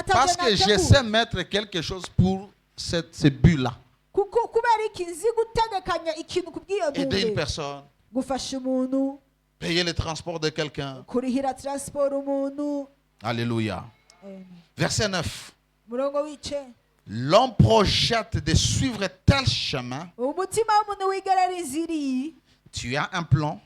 Speaker 1: Parce que je sais mettre quelque chose pour ce but-là.
Speaker 2: kuko kubera iki nzi gutegekanya ikintu kubw'iyo
Speaker 1: Aider une
Speaker 2: ntumbero.
Speaker 1: personne,
Speaker 2: Gufasha umuntu,
Speaker 1: payer le transport de quelqu'un.
Speaker 2: kurihira transport umuntu.
Speaker 1: Alléluia.
Speaker 2: Amen.
Speaker 1: Verset 9.
Speaker 2: Murongo wice.
Speaker 1: L'homme projette de suivre tel chemin.
Speaker 2: Umutima w'umuntu wigerera inzira iyi.
Speaker 1: Tu as un plan,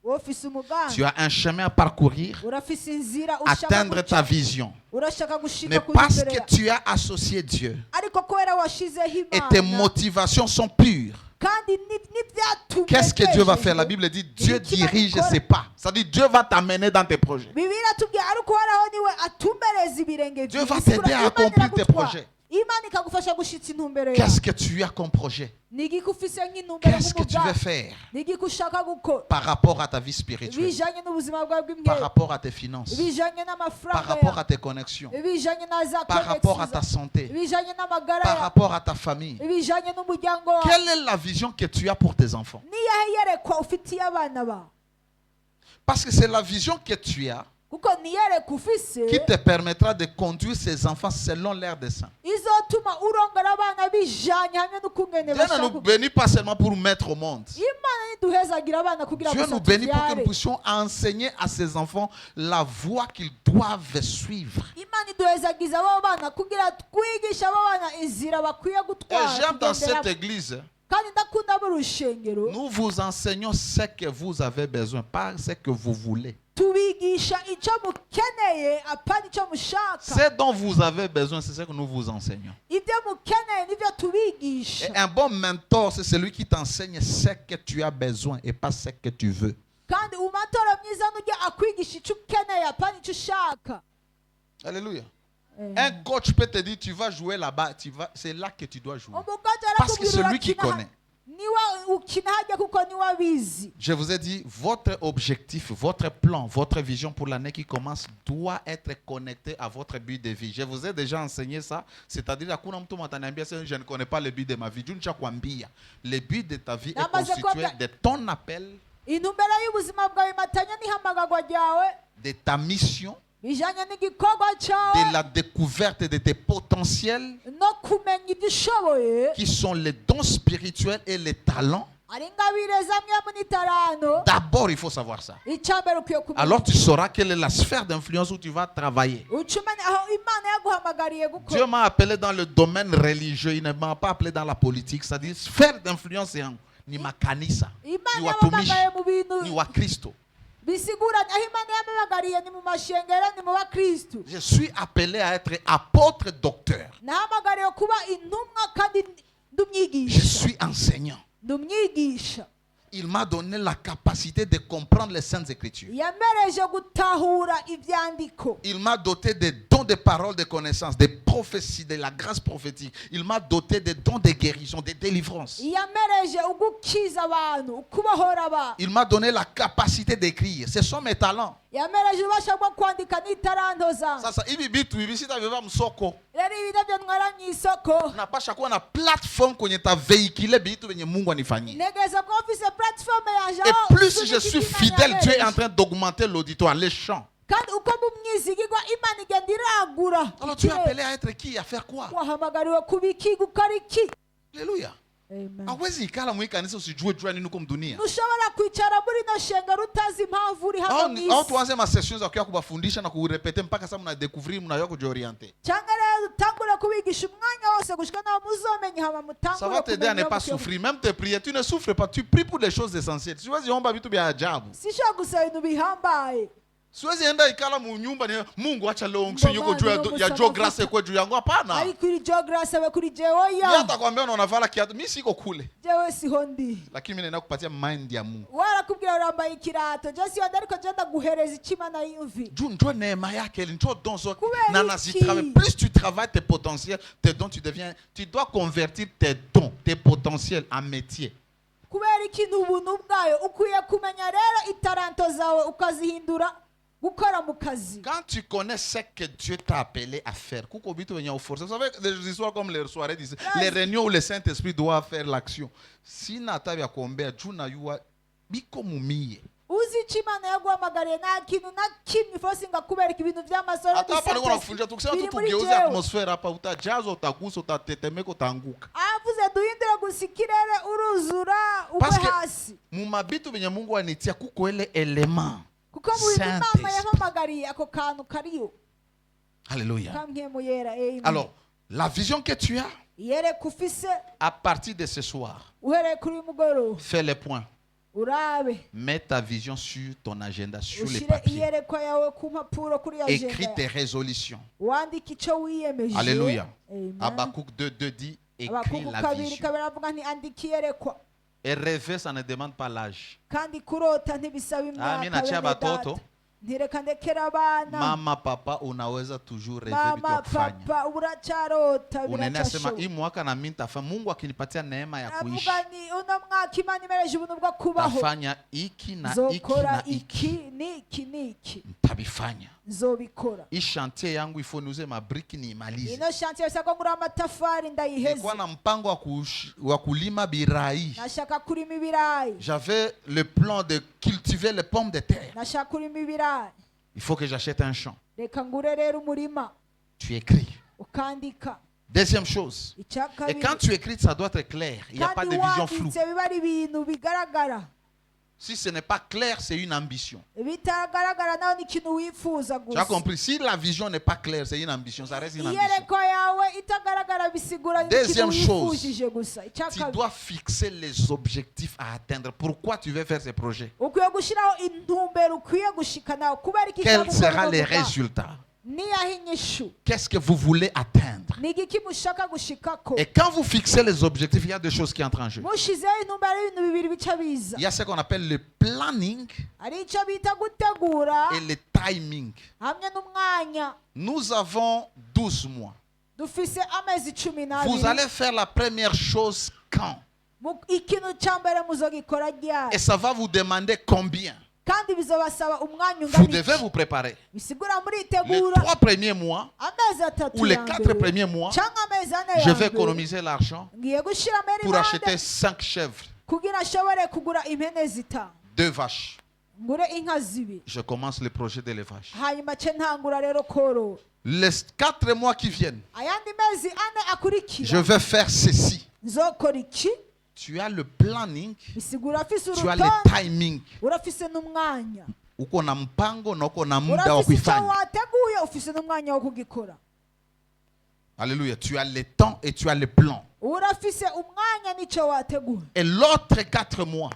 Speaker 2: Ufise umugambi.
Speaker 1: tu as un chemin à parcourir,
Speaker 2: Urafise inzira ushaka
Speaker 1: atteindre
Speaker 2: guca.
Speaker 1: ta vision.
Speaker 2: Urashaka gushika
Speaker 1: Mais
Speaker 2: ku
Speaker 1: parce
Speaker 2: ntumbero
Speaker 1: que
Speaker 2: yawe.
Speaker 1: tu as associé Dieu
Speaker 2: Ariko kubera washizeho
Speaker 1: et tes
Speaker 2: Imana
Speaker 1: motivations sont pures,
Speaker 2: kandi n'ibyatumye
Speaker 1: qu'est-ce que Dieu va faire? La Bible dit Dieu dirige ses pas. C'est-à-dire Dieu va t'amener dans tes projets.
Speaker 2: Bibiliya iratubwira ariko uhoraho niwe atumbereza ibirenge
Speaker 1: Dieu va
Speaker 2: byiwe.
Speaker 1: t'aider à
Speaker 2: Imana
Speaker 1: accomplir tes
Speaker 2: iragutwara.
Speaker 1: projets.
Speaker 2: Imana ikagufasha gushitsa intumbero yawe.
Speaker 1: Qu'est-ce que tu as comme projet?
Speaker 2: Ni igiki ufise nk'intumbero
Speaker 1: Qu'est-ce que tu veux
Speaker 2: nk'umugambi.
Speaker 1: faire
Speaker 2: Ni igiki ushaka gukora.
Speaker 1: par rapport à ta vie spirituelle,
Speaker 2: Bijanye n'ubuzima bwawe
Speaker 1: par
Speaker 2: bw'imyenda.
Speaker 1: rapport à tes finances,
Speaker 2: Bijanye
Speaker 1: par
Speaker 2: n'amafaranga
Speaker 1: rapport à
Speaker 2: yawe.
Speaker 1: tes connexions,
Speaker 2: Bijanye na za
Speaker 1: par rapport à ta
Speaker 2: connexions.
Speaker 1: santé,
Speaker 2: Bijanye n'amagara
Speaker 1: par
Speaker 2: yawe.
Speaker 1: rapport à ta famille.
Speaker 2: Bijanye n'umuryango wawe.
Speaker 1: Quelle est la vision que tu as pour tes enfants?
Speaker 2: Niyahe yerekwa ufitiye abana bawe.
Speaker 1: Parce que c'est la vision que tu as
Speaker 2: Kuko niyerekwa ufise
Speaker 1: qui te permettra de conduire ces enfants selon leur dessein.
Speaker 2: izotuma urongora abana bijanye hamwe n'ukungene
Speaker 1: Dieu ne nous
Speaker 2: bashaka.
Speaker 1: bénit pas seulement pour mettre au monde.
Speaker 2: Imana niduhezagira abana kugira
Speaker 1: Dieu
Speaker 2: gusa
Speaker 1: nous bénit pour que nous
Speaker 2: tuvyare.
Speaker 1: puissions enseigner à ces enfants la voie qu'ils doivent suivre.
Speaker 2: Imana iduhezagiza abo bana kugira twigisha abo bana inzira bakwiye
Speaker 1: Et
Speaker 2: gutwara
Speaker 1: j'aime dans cette
Speaker 2: kugenderamo.
Speaker 1: église,
Speaker 2: Kandi ndakunda mu rushengero
Speaker 1: nous vous enseignons ce que vous avez besoin, pas ce que vous voulez.
Speaker 2: tubigisha icyo mukeneye apana icyo mushaka.
Speaker 1: Ce dont vous avez besoin, c'est ce que nous vous enseignons.
Speaker 2: Ibyo mukeneye nibyo tubigisha.
Speaker 1: Et un bon mentor, c'est celui qui t'enseigne ce que tu as besoin et pas ce que tu veux.
Speaker 2: Kandi umatoro mwiza nujya akwigisha icyo ukeneye apana icyo ushaka.
Speaker 1: Alléluia. Un coach peut te dire, tu vas jouer là-bas, c'est là que tu dois jouer.
Speaker 2: Umugaje
Speaker 1: Parce que c'est
Speaker 2: arakubwira
Speaker 1: lui qui
Speaker 2: urakina
Speaker 1: connaît.
Speaker 2: niwe ukina hajya kuko niwe abizi.
Speaker 1: Je vous ai dit, votre objectif, votre plan, votre vision pour l'année qui commence doit être connecté à votre but de vie. Je vous ai déjà enseigné ça. C'est-à-dire, je ne connais pas le but de ma vie. Le but de ta vie est constitué de ton appel,
Speaker 2: Intumbero y'ubuzima bwawe matanya n'ihamagarwa ryawe
Speaker 1: de ta mission,
Speaker 2: bijanye n'igikorwa
Speaker 1: de
Speaker 2: cyawe
Speaker 1: la découverte de tes potentiels
Speaker 2: no kumenya ibyo ushoboye.
Speaker 1: qui sont les dons spirituels et les talents.
Speaker 2: Ari ingabire zamwe n'itarano.
Speaker 1: D'abord, il faut savoir ça.
Speaker 2: Icyambere ukwiye kumenya.
Speaker 1: Alors, tu sauras quelle est la sphère d'influence où tu vas travailler.
Speaker 2: Ucumane aho Imana yaguhamagariye gukora.
Speaker 1: Dieu m'a appelé dans le domaine religieux. Il ne m'a pas appelé dans la politique. C'est-à-dire, sphère d'influence, c'est ni makanisa, ni
Speaker 2: Imana
Speaker 1: watumishi,
Speaker 2: yamuhamagaye mu
Speaker 1: ni
Speaker 2: bintu
Speaker 1: wa Kristo.
Speaker 2: bisigura aho Imana yamuhamagariye ni mu mashengero ni mu bakristu.
Speaker 1: Je suis appelé à être apôtre docteur.
Speaker 2: Nahamagariye kuba intumwa kandi
Speaker 1: Je
Speaker 2: ndumyigisha.
Speaker 1: suis enseignant.
Speaker 2: Ndumyigisha.
Speaker 1: Il m'a donné la capacité de comprendre les Saintes Écritures.
Speaker 2: Yamereje gutahura ivyandiko.
Speaker 1: Il m'a doté des dons de paroles, de connaissances, des prophéties, de la grâce prophétique. Il m'a doté des dons de guérison, de délivrance.
Speaker 2: Yamereje ugukiza abantu, ukubohora abantu.
Speaker 1: Il m'a donné la capacité d'écrire. Ce sont mes talents.
Speaker 2: Yamereje ubasha bwo kwandika n'itaranto zanjye.
Speaker 1: Sasa hivi vitu hivi sitaviva msoko.
Speaker 2: Rero ibi nabyo ntwara mu isoko.
Speaker 1: Napasha kuwa na platform kwenye ta veikile vitu venye Mungu anifanyie.
Speaker 2: Negeza ko office platform yanje
Speaker 1: Et
Speaker 2: aho
Speaker 1: plus
Speaker 2: usunika
Speaker 1: je suis
Speaker 2: Imana
Speaker 1: fidèle, Dieu est
Speaker 2: yamereje.
Speaker 1: en train d'augmenter l'auditoire, les chants.
Speaker 2: Kandi uko mumwizigirwa Imana igenda iragura.
Speaker 1: Alors tu es appelé à être qui? À faire quoi?
Speaker 2: Wahamagariwe kuba iki gukora iki.
Speaker 1: Alléluia.
Speaker 2: Amen.
Speaker 1: Hawezi ikala mwikanisa usijue jua nini huko mdunia.
Speaker 2: ntushobora kwicara muri no shengero utazi impamvu uri hano mu
Speaker 1: Au
Speaker 2: isi
Speaker 1: tuanze ma sessions za kuya kubafundisha na kurepete mpaka sasa mnadécouvrir mnayo kujiorienter.
Speaker 2: cyangwa rero utangure kubigisha umwanya wose gushika naho muzomenya hama
Speaker 1: Ça
Speaker 2: mutangure
Speaker 1: va t'aider à ne pas souffrir. Même tes prières, tu ne souffres pas. Tu pries pour les choses essentielles. Siwezi omba vitu vya ajabu.
Speaker 2: sishobora gusaba ibintu bihambaye
Speaker 1: Siwezi enda ikala mu nyumba ni Mungu acha leo unction yuko juu ya Joe Grace kwa juu yangu hapana.
Speaker 2: ariko iri geography abe kuri jewe
Speaker 1: Yeye
Speaker 2: ya
Speaker 1: atakwambia unavala kiatu. Mimi siko kule.
Speaker 2: jewe siho ndi
Speaker 1: Lakini mimi naenda kupatia mind ya Mungu.
Speaker 2: warakubwira urambaye ikirato je siho ndi ariko genda guhereza ikimana yumvi
Speaker 1: Juu njoo neema yake, njoo don zo.
Speaker 2: Kubera
Speaker 1: Na
Speaker 2: iki?
Speaker 1: travailles. Plus tu travailles tes potentiels, tes dons, tu dois convertir tes dons, tes potentiels en métier.
Speaker 2: kubera ikintu ubuntu bwayo ukwiye kumenya rero itaranto zawe ukazihindura gukora mu kazi.
Speaker 1: Quand tu connais ce que Dieu t'a appelé à faire, kuko bitu venir au force. Vous savez, des histoires comme les soirées, les réunions où le Saint-Esprit doit faire l'action. Si nata vya kuombea juu na yua biko mumie.
Speaker 2: uzi icyo Imana yaguhamagariye nta kintu na kimwe ifosinga kubereka ibintu by'amasoro
Speaker 1: Hata hapa niko nakufunja tukisema tu tugeuze atmosphere hapa, utajaza, utagusa, utatetemeka, utaanguka.
Speaker 2: avuze duhindure gusa ikirere uruzura ugwe
Speaker 1: Parce que
Speaker 2: hasi
Speaker 1: mumabitu venye Mungu anitia kuko ele element.
Speaker 2: kuko mu bintu Imana
Speaker 1: Saint-Esprit.
Speaker 2: yahamagariye ako kantu kariyo
Speaker 1: Alléluia.
Speaker 2: kamwe yera. Amen.
Speaker 1: Alors, la vision que tu as,
Speaker 2: yereka ufise
Speaker 1: à partir de ce soir,
Speaker 2: uhereye kuri uyu mugoroba
Speaker 1: fais les points.
Speaker 2: urabe
Speaker 1: Mets ta vision sur ton agenda, sur les
Speaker 2: ushyire
Speaker 1: papiers.
Speaker 2: iyerekwa yawe ku mpapuro kuri ya
Speaker 1: Écris
Speaker 2: agenda
Speaker 1: tes résolutions.
Speaker 2: wandike icyo wiyemeje.
Speaker 1: Alléluia.
Speaker 2: Amen.
Speaker 1: Habakkuk 2 dit, écris
Speaker 2: Abakuku
Speaker 1: la
Speaker 2: kabiri
Speaker 1: vision.
Speaker 2: kabiri avuga nti andika iyerekwa
Speaker 1: Et rêver, ça ne demande pas l'âge.
Speaker 2: kandi kurota ntibisaba
Speaker 1: mimi
Speaker 2: imyaka
Speaker 1: nachia
Speaker 2: bene
Speaker 1: batoto.
Speaker 2: data. ntireka ndekera abana
Speaker 1: Mama, papa, unaweza toujours rêver vitu
Speaker 2: mama
Speaker 1: ya kufanya.
Speaker 2: papa uracarota
Speaker 1: Unene asema hii
Speaker 2: biracashoboka.
Speaker 1: mwaka na mimi nitafanya. Mungu akinipatia neema ya kuishi,
Speaker 2: avuga ni uno mwaka Imana imereje ubuntu bwo kubaho
Speaker 1: tafanya iki na iki na
Speaker 2: nzokora
Speaker 1: iki.
Speaker 2: iki n'iki n'iki
Speaker 1: Ntabifanya.
Speaker 2: nzobikora.
Speaker 1: Hii chantier yangu ifo niuze mabriki niimalize.
Speaker 2: ino shantiye bisaba ko ngura amatafari ndayiheze.
Speaker 1: Nilikuwa na mpango wa kulima birai.
Speaker 2: nashaka kurima ibirayi
Speaker 1: J'avais le plan de cultiver les pommes de terre.
Speaker 2: nashaka kurima ibirayi
Speaker 1: Il faut que j'achète un champ.
Speaker 2: reka ngure rero umurima
Speaker 1: Tu écris.
Speaker 2: ukandika.
Speaker 1: Deuxième chose.
Speaker 2: icya
Speaker 1: Et
Speaker 2: kabiri
Speaker 1: quand tu écris, ça doit être clair. Il n'y a pas de
Speaker 2: kandi
Speaker 1: vision floue.
Speaker 2: wanditse biba ari ibintu bigaragara.
Speaker 1: Si ce n'est pas clair, c'est une ambition.
Speaker 2: bitagaragara nawe ni ikintu wifuza
Speaker 1: Tu as
Speaker 2: gusa.
Speaker 1: compris? Si la vision n'est pas claire, c'est une ambition. Ça reste une ambition.
Speaker 2: iyerekwa yawe itagaragara bisigura ni
Speaker 1: Deuxième
Speaker 2: ikintu
Speaker 1: chose,
Speaker 2: wifujije gusa. icya
Speaker 1: Tu
Speaker 2: kabiri
Speaker 1: dois fixer les objectifs à atteindre. Pourquoi tu veux faire ces projets?
Speaker 2: ukwiye gushyiraho intumbero ukwiye gushikanaho kubera iki
Speaker 1: Quels
Speaker 2: ushaka
Speaker 1: seront
Speaker 2: gukora
Speaker 1: les
Speaker 2: uwo mugambi.
Speaker 1: résultats?
Speaker 2: niyaho inyishu
Speaker 1: Qu'est-ce que vous voulez atteindre?
Speaker 2: ni igiki mushaka gushikako.
Speaker 1: Et quand vous fixez les objectifs, il y a deux choses qui entrent en jeu.
Speaker 2: mushizeho intumbero y'ibintu bibiri bica biza.
Speaker 1: Il y a ce qu'on appelle le planning
Speaker 2: hari icyo bita gutegura
Speaker 1: et le timing.
Speaker 2: hamwe n'umwanya.
Speaker 1: Nous avons 12 mois.
Speaker 2: dufise amezi 12.
Speaker 1: Vous allez faire la première chose quand?
Speaker 2: ikintu cya mbere muzogikora ryari
Speaker 1: Et ça va vous demander combien?
Speaker 2: kandi bizobasaba umwanya
Speaker 1: Vous
Speaker 2: ungana
Speaker 1: devez
Speaker 2: iki.
Speaker 1: vous préparer.
Speaker 2: bisigura
Speaker 1: Les
Speaker 2: muritegura
Speaker 1: 3 premiers mois
Speaker 2: amezi atatu
Speaker 1: ou les
Speaker 2: ya
Speaker 1: 4
Speaker 2: mbere
Speaker 1: premiers mois,
Speaker 2: cyangwa amezi ane
Speaker 1: je
Speaker 2: ya
Speaker 1: vais
Speaker 2: mbere
Speaker 1: économiser l'argent
Speaker 2: ngiye gushyira
Speaker 1: pour acheter 5 chèvres,
Speaker 2: kugira ashobore kugura impene zitanu
Speaker 1: 2 vaches.
Speaker 2: ngure inka zibiri
Speaker 1: Je commence le projet d'élevage.
Speaker 2: hanyuma ce ntangura rero korora.
Speaker 1: Les 4 mois qui viennent,
Speaker 2: ayandi mezi ane
Speaker 1: je
Speaker 2: akurikira
Speaker 1: vais faire ceci.
Speaker 2: nzokora iki.
Speaker 1: Tu as le planning,
Speaker 2: bisigura afise
Speaker 1: tu as le
Speaker 2: urutonde
Speaker 1: timing.
Speaker 2: urafise n'umwanya
Speaker 1: Uko na mpango na uko na muda wa
Speaker 2: urafise icyo
Speaker 1: kuifanya.
Speaker 2: wateguye ufise n'umwanya wo kugikora.
Speaker 1: Alléluia. Tu as le temps et tu as le plan.
Speaker 2: urafise umwanya n'icyo wateguye.
Speaker 1: Et l'autre 4 mois,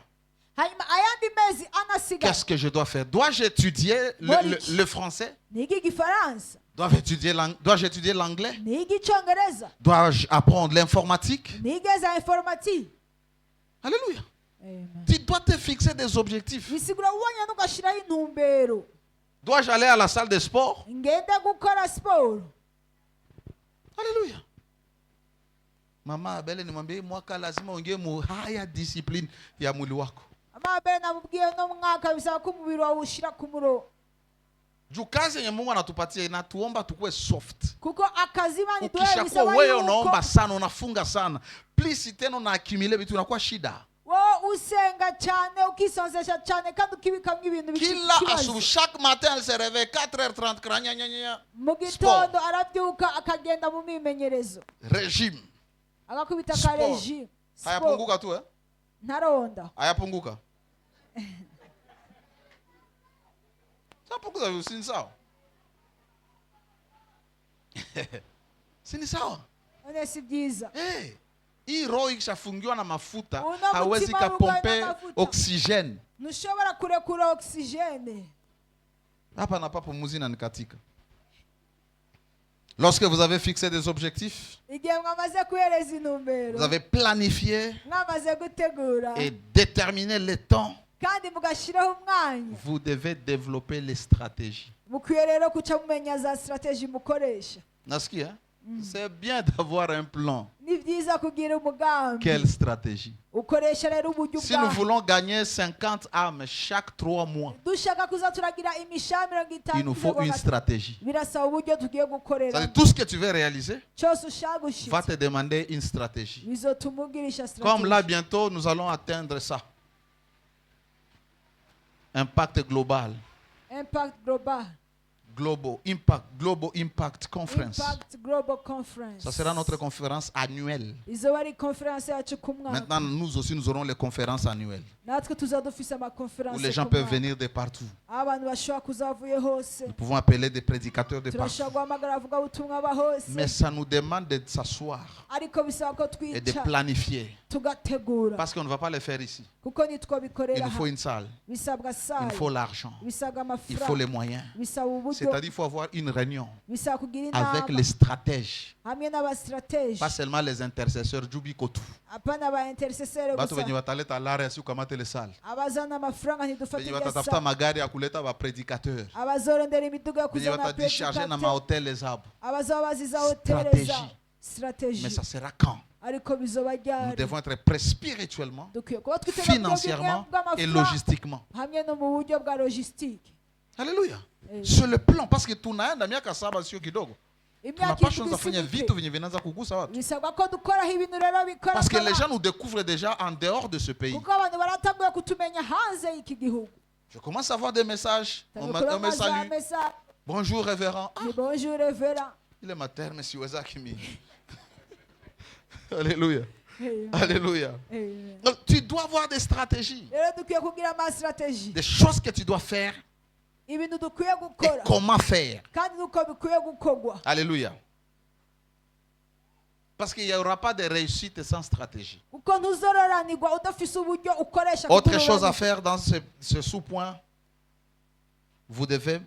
Speaker 2: hanyuma ayandi mezi anasigaye
Speaker 1: qu'est-ce que je dois faire? Dois-je étudier le français?
Speaker 2: niga igifaransa
Speaker 1: Dois-je étudier l'anglais?
Speaker 2: niga icyongereza
Speaker 1: Dois-je apprendre l'informatique?
Speaker 2: niga za informatique.
Speaker 1: Alléluia.
Speaker 2: Amen.
Speaker 1: Tu dois te fixer des objectifs.
Speaker 2: bisigura ubonye n'ugashyiraho intumbero.
Speaker 1: Dois-je aller à la salle de sport?
Speaker 2: ngende gukora siporo.
Speaker 1: Alléluia. Mama abele nimwambie mwaka lazima uingie mu haya discipline ya mwili wako.
Speaker 2: amabere namubwiye no mwaka bisaba ko umubiri wawe ushyira ku murongo.
Speaker 1: Juu kazi yenye Mungu anatupatia inatuomba tukue soft.
Speaker 2: kuko akazi Imana iduhaye
Speaker 1: Ukishakuwa
Speaker 2: bisaba
Speaker 1: wewe
Speaker 2: yuko
Speaker 1: unaomba sana, unafunga sana, please tena unaakimile vitu inakuwa shida.
Speaker 2: wowe usenga cyane ukisonzesha cyane kandi ukibikamwo ibintu
Speaker 1: Kila
Speaker 2: bikibazo.
Speaker 1: asubuhi, chaque matin elle se réveille 4h30 kranya nya
Speaker 2: mu gitondo arabyuka akagenda mu mimenyerezo
Speaker 1: régime.
Speaker 2: agakubita ka
Speaker 1: Sport.
Speaker 2: regime
Speaker 1: Hayapunguka tu eh?
Speaker 2: ntaronda
Speaker 1: Hayapunguka. Hayapunguka si ni sawa. Si ni sawa.
Speaker 2: none si byiza
Speaker 1: Eh. Hii roho ikishafungiwa na mafuta
Speaker 2: Una
Speaker 1: hawezi
Speaker 2: mutima rugaye
Speaker 1: kapompe
Speaker 2: na mafuta.
Speaker 1: oxygene.
Speaker 2: ntushobora kurekura oxygene
Speaker 1: Hapa na papo muzina nikatika. Lorsque vous avez fixé des objectifs,
Speaker 2: igihe mwamaze kuhereza intumbero
Speaker 1: vous avez planifié
Speaker 2: mwamaze gutegura
Speaker 1: et déterminé le temps,
Speaker 2: kandi mugashyiraho umwanya
Speaker 1: vous devez développer les stratégies.
Speaker 2: mukwiye rero kuca mumenya za strategy mukoresha
Speaker 1: Nasikia? C'est bien d'avoir un plan.
Speaker 2: ni byiza kugira umugambi
Speaker 1: Quelle stratégie?
Speaker 2: ukoresha rero uburyo
Speaker 1: Si nous
Speaker 2: bwawe
Speaker 1: voulons gagner 50 âmes chaque 3 mois,
Speaker 2: dushaka kuza turagira imishaha 50
Speaker 1: il nous faut une stratégie.
Speaker 2: birasaba uburyo tugiye gukorera
Speaker 1: C'est-à-dire, tout ce que tu veux réaliser
Speaker 2: cyose ushaka
Speaker 1: va
Speaker 2: gushitsa
Speaker 1: te demander une stratégie.
Speaker 2: bizotuma ugirisha
Speaker 1: Comme là,
Speaker 2: strategy
Speaker 1: bientôt, nous allons atteindre ça. Impact global.
Speaker 2: impact global
Speaker 1: Global Impact Conference.
Speaker 2: impact global conference
Speaker 1: Ça sera notre conférence annuelle.
Speaker 2: izoba ari conference yacu ku mwaka
Speaker 1: Maintenant, nous aussi, nous aurons les conférences annuelles
Speaker 2: natwe tuza dufise
Speaker 1: où
Speaker 2: amakonferense
Speaker 1: les gens peuvent venir de partout.
Speaker 2: aho abantu bashobora kuza bavuye hose
Speaker 1: Nous pouvons appeler des prédicateurs de partout.
Speaker 2: turashobora guhamagara abavugabutumwa ba hose
Speaker 1: Mais ça nous demande de s'asseoir
Speaker 2: ariko bisaba ko
Speaker 1: et de
Speaker 2: twica
Speaker 1: planifier.
Speaker 2: tugategura
Speaker 1: Parce qu'on ne va pas le faire ici.
Speaker 2: kuko
Speaker 1: Il
Speaker 2: nitwobikorera
Speaker 1: nous faut une salle.
Speaker 2: bisabwa
Speaker 1: Il
Speaker 2: sale
Speaker 1: nous faut l'argent.
Speaker 2: bisabwa
Speaker 1: Il faut
Speaker 2: amafaranga
Speaker 1: les moyens.
Speaker 2: bisaba uburyo
Speaker 1: C'est-à-dire qu'il faut avoir une réunion
Speaker 2: bisaba kugira
Speaker 1: avec
Speaker 2: inama
Speaker 1: les stratèges.
Speaker 2: hamwe n'abastratege
Speaker 1: Pas seulement les intercesseurs. Jubi Kotu.
Speaker 2: apana ba intercesseur
Speaker 1: Watu wenye
Speaker 2: gusa
Speaker 1: wataleta lare asi ukamate le sale.
Speaker 2: abazana amafaranga
Speaker 1: Wenye
Speaker 2: ntidufate
Speaker 1: watatafuta
Speaker 2: gesa
Speaker 1: magari ya kuleta ba prédicateur.
Speaker 2: abazorondera imiduga yo
Speaker 1: Wenye
Speaker 2: kuzana
Speaker 1: watadisharge na
Speaker 2: predicate
Speaker 1: mahoteli zabo.
Speaker 2: abazaba baziza hoteli
Speaker 1: Stratégie.
Speaker 2: za strategy
Speaker 1: Mais ça sera quand?
Speaker 2: ariko bizoba
Speaker 1: Nous
Speaker 2: ryari
Speaker 1: devons être prêts spirituellement,
Speaker 2: dukwiye kuba twiteguye mu buryo
Speaker 1: financièrement et
Speaker 2: bw'amafaranga
Speaker 1: logistiquement.
Speaker 2: hamwe no mu buryo bwa logistique
Speaker 1: Alléluia.
Speaker 2: Eh.
Speaker 1: Sur le plan, parce que tunaenda miaka saba sio kidogo.
Speaker 2: imyaka
Speaker 1: Tunapaswa
Speaker 2: irindwi
Speaker 1: kufanya
Speaker 2: isibike.
Speaker 1: vitu venye vinaanza kugusa watu.
Speaker 2: bisabwa ko dukoraho ibintu rero bikora
Speaker 1: Parce que les
Speaker 2: vuba.
Speaker 1: gens nous découvrent déjà en dehors de ce pays.
Speaker 2: kuko abantu baratanguye kutumenya hanze y'iki gihugu
Speaker 1: Je commence à avoir des messages. On me
Speaker 2: Tanguye
Speaker 1: salue.
Speaker 2: kubaza message.
Speaker 1: Bonjour révérend. Ah,
Speaker 2: Ni bonjour révérend
Speaker 1: il est ma terre, mais si Weza Kimi. Alléluia.
Speaker 2: Amen.
Speaker 1: Alléluia.
Speaker 2: Amen.
Speaker 1: Donc tu dois avoir des stratégies.
Speaker 2: rero dukwiye kugira ama strategy
Speaker 1: Des choses que tu dois faire
Speaker 2: ibintu dukwiye
Speaker 1: et
Speaker 2: gukora
Speaker 1: comment faire.
Speaker 2: kandi nuko bikwiye gukorwa
Speaker 1: Alléluia. Parce qu'il n'y aura pas de réussite sans stratégie.
Speaker 2: kuko ntuzororanirwa udafise uburyo ukoresha
Speaker 1: Autre
Speaker 2: kugira
Speaker 1: chose à
Speaker 2: ururanirwe.
Speaker 1: faire dans ce sous-point, vous devez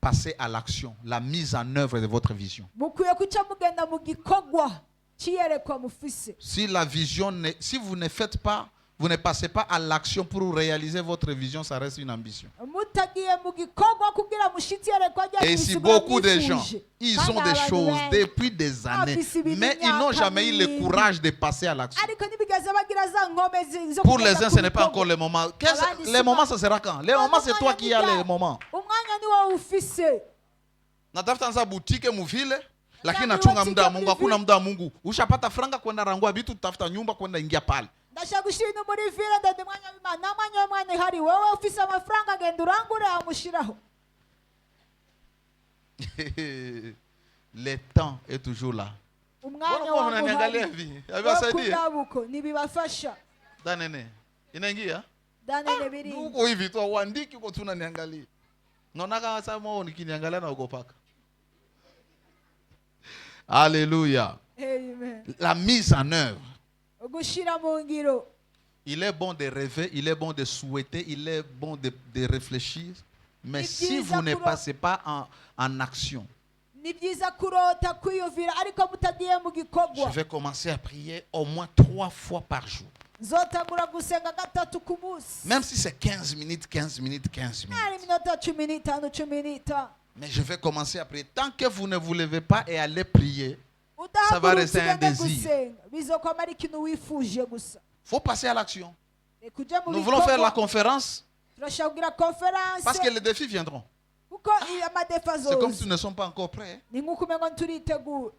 Speaker 1: passer à l'action, la mise en œuvre de votre vision.
Speaker 2: mukwiye kuca mugenda mu gikorwa c'iyerekwa mufise
Speaker 1: Si la vision, si vous ne faites pas, vous ne passez pas à l'action pour réaliser votre vision, ça reste une ambition.
Speaker 2: mutagiye mu gikorwa kugira mushitse iyerekwa
Speaker 1: Et ici, beaucoup de gens, ils ont des choses depuis des années, mais ils n'ont jamais eu le courage de passer à l'action.
Speaker 2: ariko ntibigeze bagira za nkome zo
Speaker 1: Pour les
Speaker 2: kugenda
Speaker 1: uns,
Speaker 2: ku
Speaker 1: ce n'est pas
Speaker 2: bikorwa.
Speaker 1: encore le moment.
Speaker 2: Abandi
Speaker 1: Les moments, ça sera quand? Les moments, c'est toi qui as les moments.
Speaker 2: umwanya ni wowe ufise
Speaker 1: Natafuta nza boutique muvile, lakini
Speaker 2: Nani
Speaker 1: nachunga
Speaker 2: watika
Speaker 1: muda wa Mungu,
Speaker 2: mvile?
Speaker 1: hakuna muda wa Mungu. Ushapata franga kwenda rangua vitu, tutafuta nyumba kwenda ingia pale.
Speaker 2: ndashaka gushira ibintu muri vile ndende umwanya w'Imana nta mwanya w'umwanya ihari wowe ufise amafaranga genda urangure amushiraho
Speaker 1: Le temps est toujours là.
Speaker 2: umwanya
Speaker 1: Mbona mnaniangalia
Speaker 2: wawe
Speaker 1: hivi? Habiwasaidia?
Speaker 2: kunabuko ntibibafasha
Speaker 1: Danene. Inaingia?
Speaker 2: danene biri
Speaker 1: Uko hivi tu uandiki uko tu unaniangalia. Naona kama sasa mwa nikiniangalia na ogopaka. Alléluia.
Speaker 2: amen
Speaker 1: La mise en œuvre.
Speaker 2: gushira mu ngiro
Speaker 1: Il est bon de rêver, il est bon de souhaiter, il est bon de réfléchir. Mais
Speaker 2: Et
Speaker 1: si
Speaker 2: puis,
Speaker 1: vous ne
Speaker 2: Zakuro-
Speaker 1: passez pas en action,
Speaker 2: ni byiza kurota kwiyumvira ariko mutagiye mu
Speaker 1: je
Speaker 2: gikorwa
Speaker 1: vais commencer à prier au moins 3 fois par jour.
Speaker 2: nzotangura gusenga gatatu ku munsi
Speaker 1: Même si c'est 15 minutes, 15 minutes, 15 minutes.
Speaker 2: ari minota 15 15
Speaker 1: Mais je vais commencer à prier. Tant que vous ne vous levez pas et allez prier, Ça va
Speaker 2: udahagurutse
Speaker 1: rester un
Speaker 2: ugende
Speaker 1: désir.
Speaker 2: gusenga bizokwama ari ikintu wifuje gusa
Speaker 1: il faut passer à l'action.
Speaker 2: kuja mu
Speaker 1: Nous voulons faire la
Speaker 2: bikorwa
Speaker 1: conférence
Speaker 2: turashaka kugira conference
Speaker 1: parce que les défis viendront.
Speaker 2: kuko amadefa
Speaker 1: C'est comme si
Speaker 2: zoza
Speaker 1: nous ne sommes pas encore prêts.
Speaker 2: ni nk'uko umengo nturitegura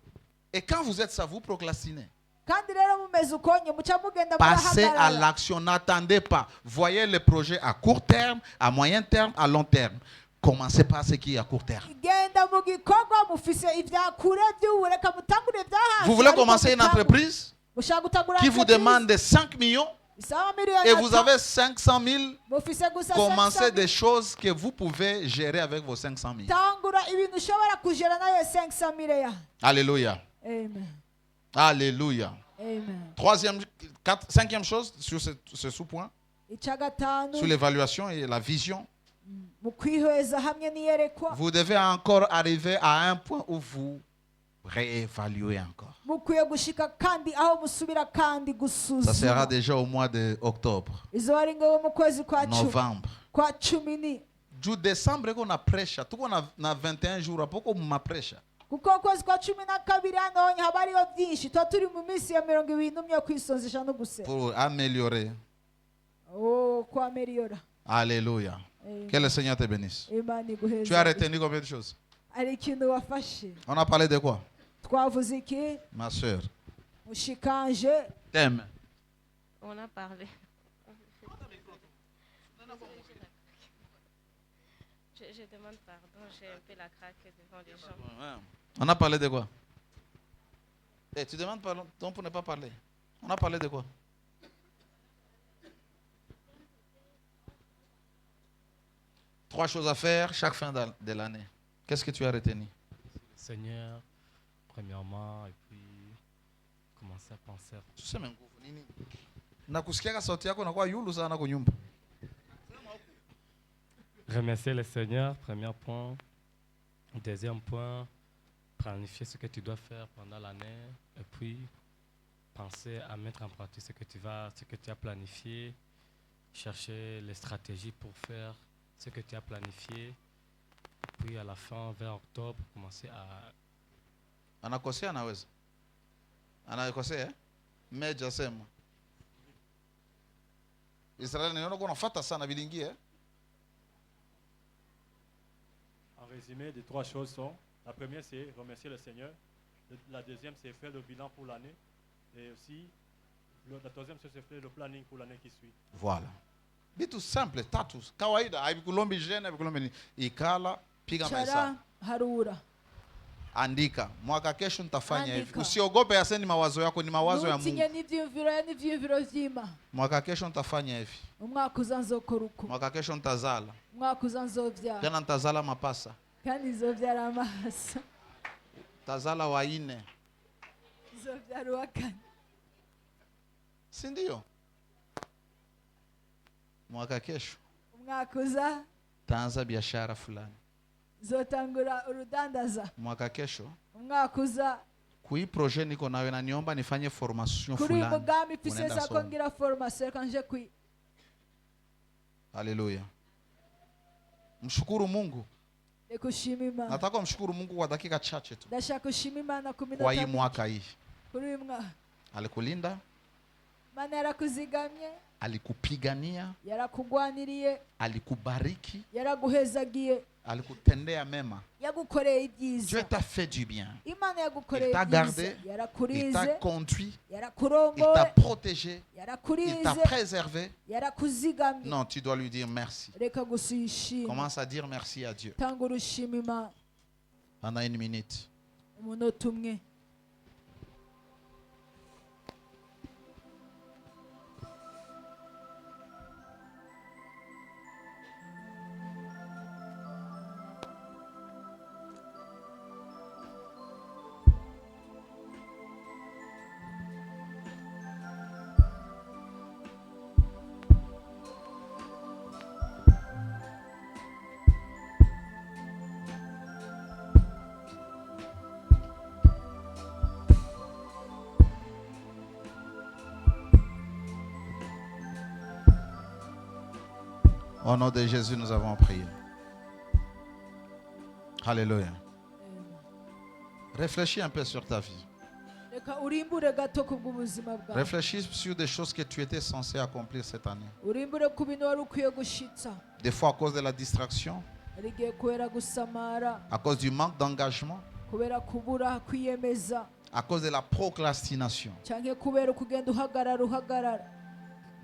Speaker 1: Et quand vous êtes ça, vous procrastinez.
Speaker 2: kandi rero mumeze ukonye muca mugenda
Speaker 1: Passez à
Speaker 2: murahagarara
Speaker 1: l'action. N'attendez pas. Voyez les projets à court terme, à moyen terme, à long terme. Commencez par ce qui est à court terme.
Speaker 2: genda mu gikorwa mufise ibya kure by'ubu reka mutangure ibya hafi
Speaker 1: Vous voulez
Speaker 2: ariko
Speaker 1: commencer une
Speaker 2: mutangure.
Speaker 1: entreprise?
Speaker 2: mushaka gutagura
Speaker 1: qui vous demande des 5 millions
Speaker 2: isawa miliyoni
Speaker 1: et vous
Speaker 2: atanu,
Speaker 1: avez 500 000,
Speaker 2: mufise gusa
Speaker 1: commencez
Speaker 2: 500
Speaker 1: des choses que vous pouvez gérer avec vos 500 000.
Speaker 2: tangura ibintu ushobora kujera nayo 500 ya.
Speaker 1: Alléluia.
Speaker 2: Amen.
Speaker 1: Alléluia.
Speaker 2: Amen.
Speaker 1: Cinquième chose sur ce sous-point,
Speaker 2: Icya gatanu,
Speaker 1: sur l'évaluation et la vision.
Speaker 2: mu kwihweza hamwe n'iyerekwa,
Speaker 1: Vous devez encore arriver à un point où vous réévaluez encore.
Speaker 2: mukwiye gushika kandi aho musubira kandi
Speaker 1: Ça sera
Speaker 2: gusuzuma.
Speaker 1: déjà au mois d'octobre,
Speaker 2: Izo ari ngaho mu kwezi
Speaker 1: novembre.
Speaker 2: kwa cumi ni
Speaker 1: Du décembre qu'on a prêché, tout qu'on a 21 jours, pourquoi on m'a prêché?
Speaker 2: kuko ukwezi kwa cumi na kabiri hano honye haba hariho byinshi, tuba turi mu minsi ya 20 yo kwisonzesha no gusenga.
Speaker 1: Pour améliorer.
Speaker 2: Kwa meliyora.
Speaker 1: Alléluia. Que le Seigneur te bénisse.
Speaker 2: Imana
Speaker 1: Tu as
Speaker 2: iguheza.
Speaker 1: retenu combien de choses?
Speaker 2: Hari ikintu wafashe.
Speaker 1: On a parlé de quoi?
Speaker 2: Twavuze iki?
Speaker 1: Ma soeur.
Speaker 2: Mushikanje.
Speaker 1: T'aimes.
Speaker 4: On a parlé. Je demande pardon, j'ai un peu la craque devant les gens.
Speaker 1: On a parlé de quoi? Eh, tu demandes pardon pour ne pas parler. On a parlé de quoi? Trois choses à faire chaque fin de l'année. Qu'est-ce que tu as retenu?
Speaker 5: Seigneur, premièrement, et puis commencer à penser à
Speaker 1: Tuseme nguvu nini? Nakusikia sauti yako inakuwa yulu sana kwa nyumba.
Speaker 5: remercier le Seigneur, premier point. Deuxième point, planifier ce que tu dois faire pendant l'année. Et puis, penser à mettre en pratique ce que tu as planifié. Chercher les stratégies pour faire ce que tu as planifié. Et puis, à la fin, vers octobre, commencer à...
Speaker 1: Anakosea anaweza. Anakosea? Meja sema. Israeli ninaona kuna fata sana bilingie.
Speaker 6: En résumé, les trois choses sont, la première c'est remercier le Seigneur, la deuxième c'est faire le bilan pour l'année, et aussi la troisième chose c'est faire le planning pour l'année qui suit.
Speaker 1: Voilà. Vitu simple tatu. Kawaida haikulombi jene, haikulombi ni ikala piga mahesabu.
Speaker 2: Chara harura.
Speaker 1: Andika. Mwaka kesho nitafanya hivi.
Speaker 2: Andika.
Speaker 1: Usiogope yase ni mawazo yako, ni mawazo ya
Speaker 2: Nutinye
Speaker 1: Mungu.
Speaker 2: n'ivyiyumviro vy'Imana.
Speaker 1: Mwaka kesho nitafanya hivi.
Speaker 2: Umwaka uza nzokora uko.
Speaker 1: Mwaka kesho nitazala.
Speaker 2: Umwaka uza nzovyara.
Speaker 1: Tena nitazala mapasa.
Speaker 2: Kandi nzovyara amahasa.
Speaker 1: Tazala waine.
Speaker 2: Nzovyara uwa kane.
Speaker 1: Si ndio? Mwaka kesho
Speaker 2: Umwaka uza
Speaker 1: taanza biashara fulani.
Speaker 2: nzotangura urudandaza.
Speaker 1: Mwaka kesho
Speaker 2: Umwaka uza
Speaker 1: kui projet niko nawe na niomba nifanye formation
Speaker 2: kuri uyu
Speaker 1: fulani.
Speaker 2: mugambi mfise
Speaker 1: Unaenda
Speaker 2: sako
Speaker 1: soma.
Speaker 2: ngira formation kanje kwi.
Speaker 1: Haleluya. Mshukuru Mungu.
Speaker 2: Reka ushime Imana.
Speaker 1: Nataka mshukuru Mungu kwa dakika chache tu.
Speaker 2: Ndashaka ushime Imana ku
Speaker 1: Kwa hii
Speaker 2: minota
Speaker 1: mwaka hii.
Speaker 2: kuri uyu mwaka.
Speaker 1: Alikulinda,
Speaker 2: Imana yarakuzigamye,
Speaker 1: alikupigania,
Speaker 2: yarakugwaniriye,
Speaker 1: alikubariki,
Speaker 2: yaraguhezagiye,
Speaker 1: alikutendea mema.
Speaker 2: yagukoreye
Speaker 1: Dieu
Speaker 2: ibyiza.
Speaker 1: t'a fait du bien.
Speaker 2: Imana
Speaker 1: Il
Speaker 2: yagukoreye
Speaker 1: t'a
Speaker 2: ibyiza.
Speaker 1: gardé, il t'a
Speaker 2: Yarakurinze,
Speaker 1: conduit, il t'a
Speaker 2: yarakurongoye,
Speaker 1: protégé, il t'a
Speaker 2: yarakurinze,
Speaker 1: préservé.
Speaker 2: yarakuzigamye.
Speaker 1: Non, tu dois lui dire merci.
Speaker 2: Reka gusishima.
Speaker 1: Commence à dire merci à Dieu.
Speaker 2: Tanga urushima Imana.
Speaker 1: Pendant une minute.
Speaker 2: Umunota umwe.
Speaker 1: Au nom de Jésus, nous avons prié. Alléluia. Réfléchis un peu sur ta vie.
Speaker 2: Reka urimbure gato ku bw'ubuzima bwawe.
Speaker 1: Réfléchis sur des choses que tu étais censé accomplir cette année.
Speaker 2: Urimbure ku bintu wari ukwiye gushitsa.
Speaker 1: Des fois à cause de la distraction,
Speaker 2: Hari igihe kubera gusamara,
Speaker 1: à cause du manque d'engagement,
Speaker 2: kubera kubura kwiyemeza,
Speaker 1: à cause de la procrastination.
Speaker 2: canke kubera kugenda uhagarara.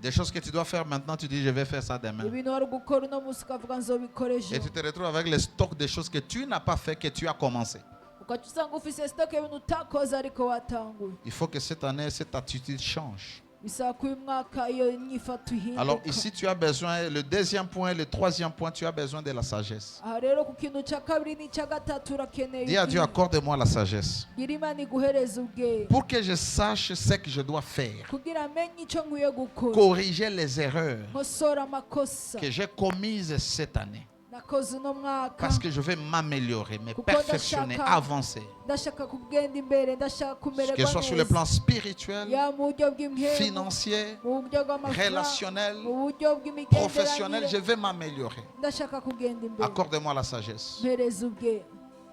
Speaker 1: Des choses que tu dois faire maintenant, tu dis je vais faire ça demain.
Speaker 2: Ibintu wari gukora uno munsi ukavuga nzobikora ejo.
Speaker 1: Et tu te retrouves avec le stock de choses que tu n'as pas fait, que tu as commencé.
Speaker 2: ukaca usanga ufise stoke y'ibintu utakoze ariko watanguye.
Speaker 1: Il faut que cette année, cette attitude change.
Speaker 2: Bisaba ko uyu mwaka iyo nyifato
Speaker 1: Alors
Speaker 2: ihinduka.
Speaker 1: ici, tu as besoin, le deuxième point, le troisième point, tu as besoin de la sagesse.
Speaker 2: aha rero ku kintu cya kabiri n'icya gatatu urakeneye
Speaker 1: Dis à Dieu, accorde-moi la sagesse.
Speaker 2: gira Imana iguhereze ubwenge
Speaker 1: Pour que je sache ce que je dois faire.
Speaker 2: kugira amenye icyo nkwiye gukora,
Speaker 1: Corriger les erreurs
Speaker 2: nkosora amakosa
Speaker 1: que j'ai commises cette année.
Speaker 2: nakoze uno mwaka,
Speaker 1: Parce que je vais m'améliorer, me
Speaker 2: Kuko
Speaker 1: perfectionner,
Speaker 2: ndashaka-
Speaker 1: avancer.
Speaker 2: ndashaka kugenda imbere, ndashaka
Speaker 1: Que
Speaker 2: kumererwa
Speaker 1: ce soit sur le
Speaker 2: neza,
Speaker 1: plan spirituel,
Speaker 2: ya mu buryo bw'impemu,
Speaker 1: financier,
Speaker 2: mu buryo bw'amafaranga,
Speaker 1: relationnel,
Speaker 2: mu buryo
Speaker 1: professionnel, je
Speaker 2: bw'imigenderanire,
Speaker 1: vais m'améliorer.
Speaker 2: ndashaka kugenda imbere.
Speaker 1: Accorde-moi la sagesse
Speaker 2: mpereza ubwenge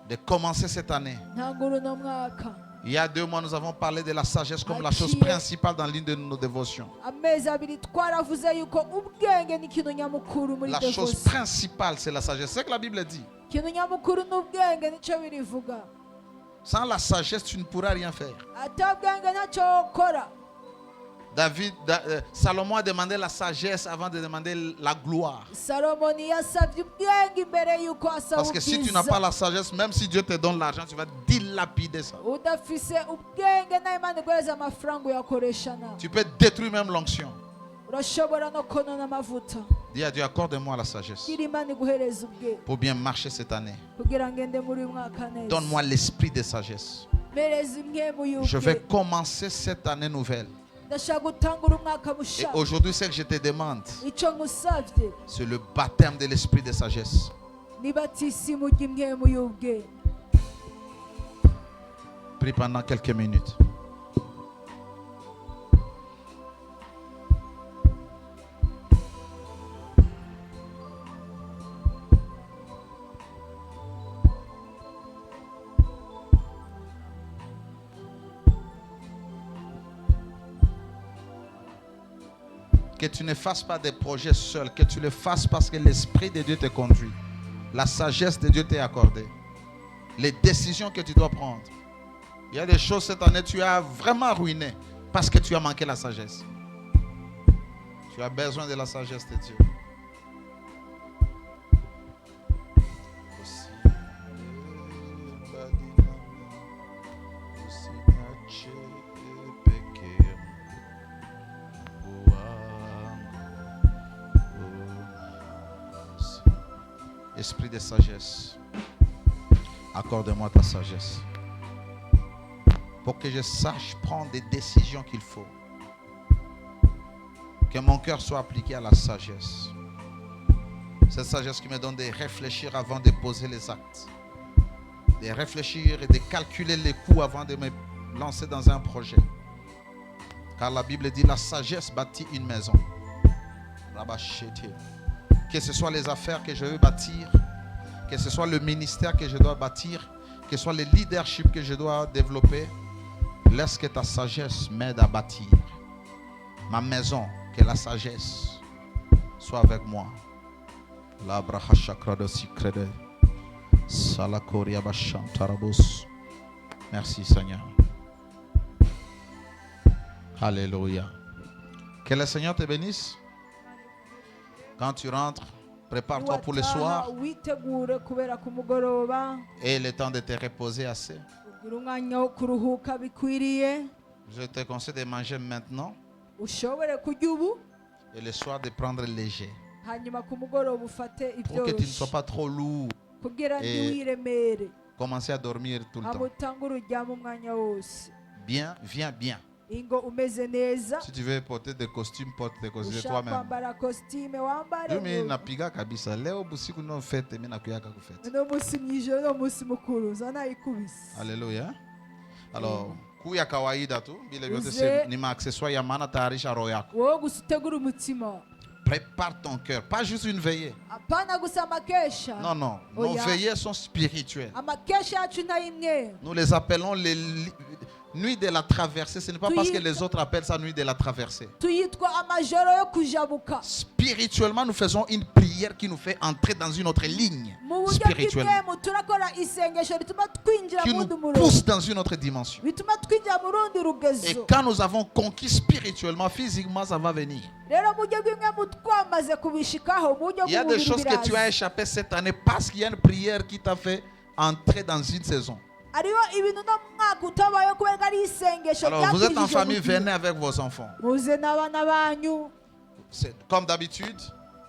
Speaker 1: de commencer cette année.
Speaker 2: ntangura uno mwaka.
Speaker 1: Il y a 2 mois, nous avons parlé de la sagesse comme la chose
Speaker 2: Aciye.
Speaker 1: principale dans l'une de nos dévotions.
Speaker 2: amezi abiri twaravuze yuko ubwenge ni ikintu nyamukuru muri
Speaker 1: La chose
Speaker 2: devotion.
Speaker 1: principale, c'est la sagesse. C'est ce que la Bible dit.
Speaker 2: ikintu nyamukuru ni ubwenge, nicyo birivuga.
Speaker 1: Sans la sagesse, tu ne pourras rien faire.
Speaker 2: ata ubwenge ntacyo ukora.
Speaker 1: Salomon a demandé la sagesse avant de demander la gloire.
Speaker 2: salomoni yasabye ubwenge imbere yuko asaba
Speaker 1: Parce que si tu n'as pas la sagesse, même si Dieu te donne l'argent, tu vas dilapider ça.
Speaker 2: udafise ubwenge nayo Imana iguhereza amafaranga uyakoresha nabi.
Speaker 1: Tu peux détruire même l'onction.
Speaker 2: urashobora no konona amavuta.
Speaker 1: Dis à Dieu, accorde-moi la sagesse
Speaker 2: gira Imana iguhereza ubwenge
Speaker 1: pour bien marcher cette année.
Speaker 2: kugira ngende muri uyu mwaka neza.
Speaker 1: Donne-moi l'esprit de sagesse.
Speaker 2: mpereza impwemu
Speaker 1: Je vais
Speaker 2: y'ubwenge.
Speaker 1: commencer cette année nouvelle.
Speaker 2: ndashaka gutangura umwaka
Speaker 1: Et
Speaker 2: mushya.
Speaker 1: aujourd'hui, ce que je te demande,
Speaker 2: icyo ngusabye
Speaker 1: c'est le baptême de l'esprit de sagesse.
Speaker 2: ni batisimu ry'impwemu y'ubwenge.
Speaker 1: Prie pendant quelques minutes. Que tu ne fasses pas des projets seul, que tu le fasses parce que l'Esprit de Dieu te conduit. La sagesse de Dieu t'est accordée. Les décisions que tu dois prendre. Il y a des choses cette année, tu as vraiment ruiné parce que tu as manqué la sagesse. Tu as besoin de la sagesse de Dieu. Esprit de sagesse, accorde-moi ta sagesse pour que je sache prendre des décisions qu'il faut. Que mon cœur soit appliqué à la sagesse. Cette sagesse qui me donne de réfléchir avant de poser les actes. De réfléchir et de calculer les coûts avant de me lancer dans un projet. Car la Bible dit la sagesse bâtit une maison. Que ce soit les affaires que je veux bâtir, que ce soit le ministère que je dois bâtir, que ce soit le leadership que je dois développer, laisse que ta sagesse m'aide à bâtir ma maison, que la sagesse soit avec moi. Merci Seigneur. Alléluia. Que le Seigneur te bénisse. Quand tu rentres, prépare-toi pour le soir
Speaker 2: Wataha witegure kubera ku mugoroba,
Speaker 1: et le temps de te reposer assez.
Speaker 2: ugira umwanya wo kuruhuka bikwiriye,
Speaker 1: Je te conseille de manger maintenant
Speaker 2: ushobore kurya ubu
Speaker 1: et le soir de prendre léger
Speaker 2: hanyuma ku mugoroba ufate
Speaker 1: pour que tu ne sois
Speaker 2: ibyoroshye
Speaker 1: pas trop lourd.
Speaker 2: kugira
Speaker 1: Et-
Speaker 2: ntiwiremere,
Speaker 1: Commencer à dormir tout le
Speaker 2: hama
Speaker 1: temps.
Speaker 2: utangure uryame umwanya wose.
Speaker 1: Bien, viens bien.
Speaker 2: ingo umeze neza,
Speaker 1: Si tu veux porter des costumes, porte des costumes de
Speaker 2: ushaka
Speaker 1: toi-même.
Speaker 2: kwambara kositime wambare.
Speaker 1: Mimi napiga kabisa leo busiku no fete, mimi nakuyaka kufete.
Speaker 2: uno munsi mwijoro no munsi mukuru zanayikubise.
Speaker 1: Alléluia. Alors, kuya kawaida tu vile vyote
Speaker 2: Uze-
Speaker 1: ni maaccessoire ya maana tayarisha roho yako.
Speaker 2: wowe gusa utegura umutima,
Speaker 1: Prépare ton cœur, pas juste une veillée.
Speaker 2: apana gusa amakesha.
Speaker 1: Non, non. Nos
Speaker 2: Oya.
Speaker 1: veillées sont spirituelles.
Speaker 2: amakesha yacu ntayimwe.
Speaker 1: Nous les appelons les nuits de la traversée. Ce n'est pas
Speaker 2: Tu
Speaker 1: parce
Speaker 2: y-
Speaker 1: que les autres appellent ça nuit de la traversée.
Speaker 2: tuyitwa amajoro yo kujabuka.
Speaker 1: Spirituellement, nous faisons une prière qui nous fait entrer dans une autre ligne
Speaker 2: mu buryo
Speaker 1: spirituellement,
Speaker 2: bw'ibwemu turakora isengesho rituma twinjira
Speaker 1: qui
Speaker 2: mu
Speaker 1: nous
Speaker 2: wundi murongo,
Speaker 1: pousse dans une autre dimension.
Speaker 2: bituma twinjira mu rundi
Speaker 1: Et
Speaker 2: rugezo.
Speaker 1: quand nous avons conquis spirituellement, physiquement, ça va venir.
Speaker 2: rero mu buryo bw'imwemu twamaze kubishikaho, mu buryo
Speaker 1: Il y a des
Speaker 2: bw'umubiri
Speaker 1: choses que tu as
Speaker 2: biraza.
Speaker 1: échappé cette année parce qu'il y a une prière qui t'a fait entrer dans une saison.
Speaker 2: hariho ibintu no mu mwaka utabayeho kubera ari isengesho
Speaker 1: Alors vous êtes en
Speaker 2: ryakijije
Speaker 1: famille,
Speaker 2: gukira.
Speaker 1: venez avec vos enfants.
Speaker 2: muze n'abana banyu
Speaker 1: Comme d'habitude,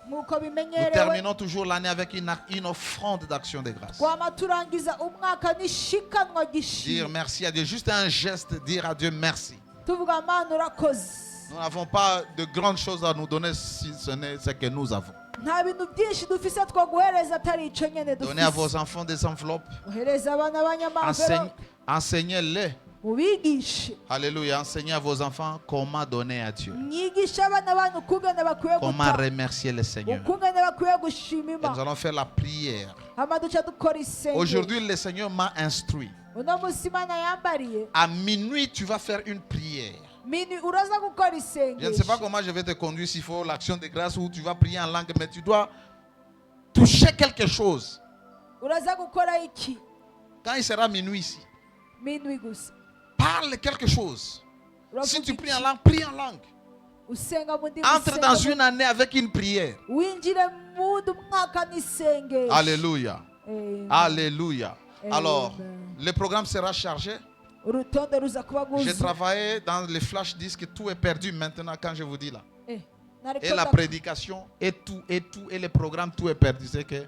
Speaker 2: nk'uko
Speaker 1: nous
Speaker 2: bimenyerewe
Speaker 1: terminons toujours l'année avec une offrande d'action de grâce.
Speaker 2: twama turangiza umwaka n'ishikanwa
Speaker 1: Dire
Speaker 2: gishimwe
Speaker 1: merci à Dieu, juste un geste, dire à Dieu merci.
Speaker 2: tuvuga mana urakoze.
Speaker 1: Nous n'avons pas de grandes choses à nous donner si ce n'est ce que nous avons.
Speaker 2: nta bintu byinshi dufise two guhereza atari ico nyene
Speaker 1: Donnez à vos
Speaker 2: dufise.
Speaker 1: enfants des enveloppes.
Speaker 2: Ohereza abana b'abanyamahoro
Speaker 1: Enseignez-les.
Speaker 2: mubigishe.
Speaker 1: Alléluia. Enseignez à vos enfants comment donner à Dieu.
Speaker 2: mwigishe abana banyu ukungene bakwiye
Speaker 1: Comment
Speaker 2: guta
Speaker 1: remercier le Seigneur.
Speaker 2: ukungene bakwiye gushima
Speaker 1: Et
Speaker 2: Imana.
Speaker 1: nous allons faire la prière.
Speaker 2: hama duca dukora isengesho.
Speaker 1: Aujourd'hui, le Seigneur m'a instruit.
Speaker 2: uno musi Imana yambariye
Speaker 1: À minuit, tu vas faire une prière.
Speaker 2: mini uraza gukora
Speaker 1: Je ne sais pas
Speaker 2: isengesho.
Speaker 1: comment je vais te conduire s'il faut l'action de grâce ou tu vas prier en langue, mais tu dois toucher quelque chose.
Speaker 2: uraza gukora iki
Speaker 1: Quand il sera minuit ici,
Speaker 2: minwi gusa.
Speaker 1: parle quelque chose. Si
Speaker 2: Uravuga
Speaker 1: tu pries en
Speaker 2: iki?
Speaker 1: langue, prie en langue.
Speaker 2: usenga mu ndimi
Speaker 1: Entre dans
Speaker 2: usenga mu-
Speaker 1: une année avec une prière.
Speaker 2: winjire mundi umwaka n'isengesho.
Speaker 1: Alléluia.
Speaker 2: Amen.
Speaker 1: Alléluia. Alors,
Speaker 2: Amen.
Speaker 1: le programme sera chargé.
Speaker 2: urutonde ruza kuba
Speaker 1: J'ai
Speaker 2: rwuzuye.
Speaker 1: travaillé dans les flash disques, tout est perdu maintenant quand je vous dis là.
Speaker 2: Nariko
Speaker 1: Et la
Speaker 2: nda-
Speaker 1: prédication, et les programmes, tout est perdu. C'est que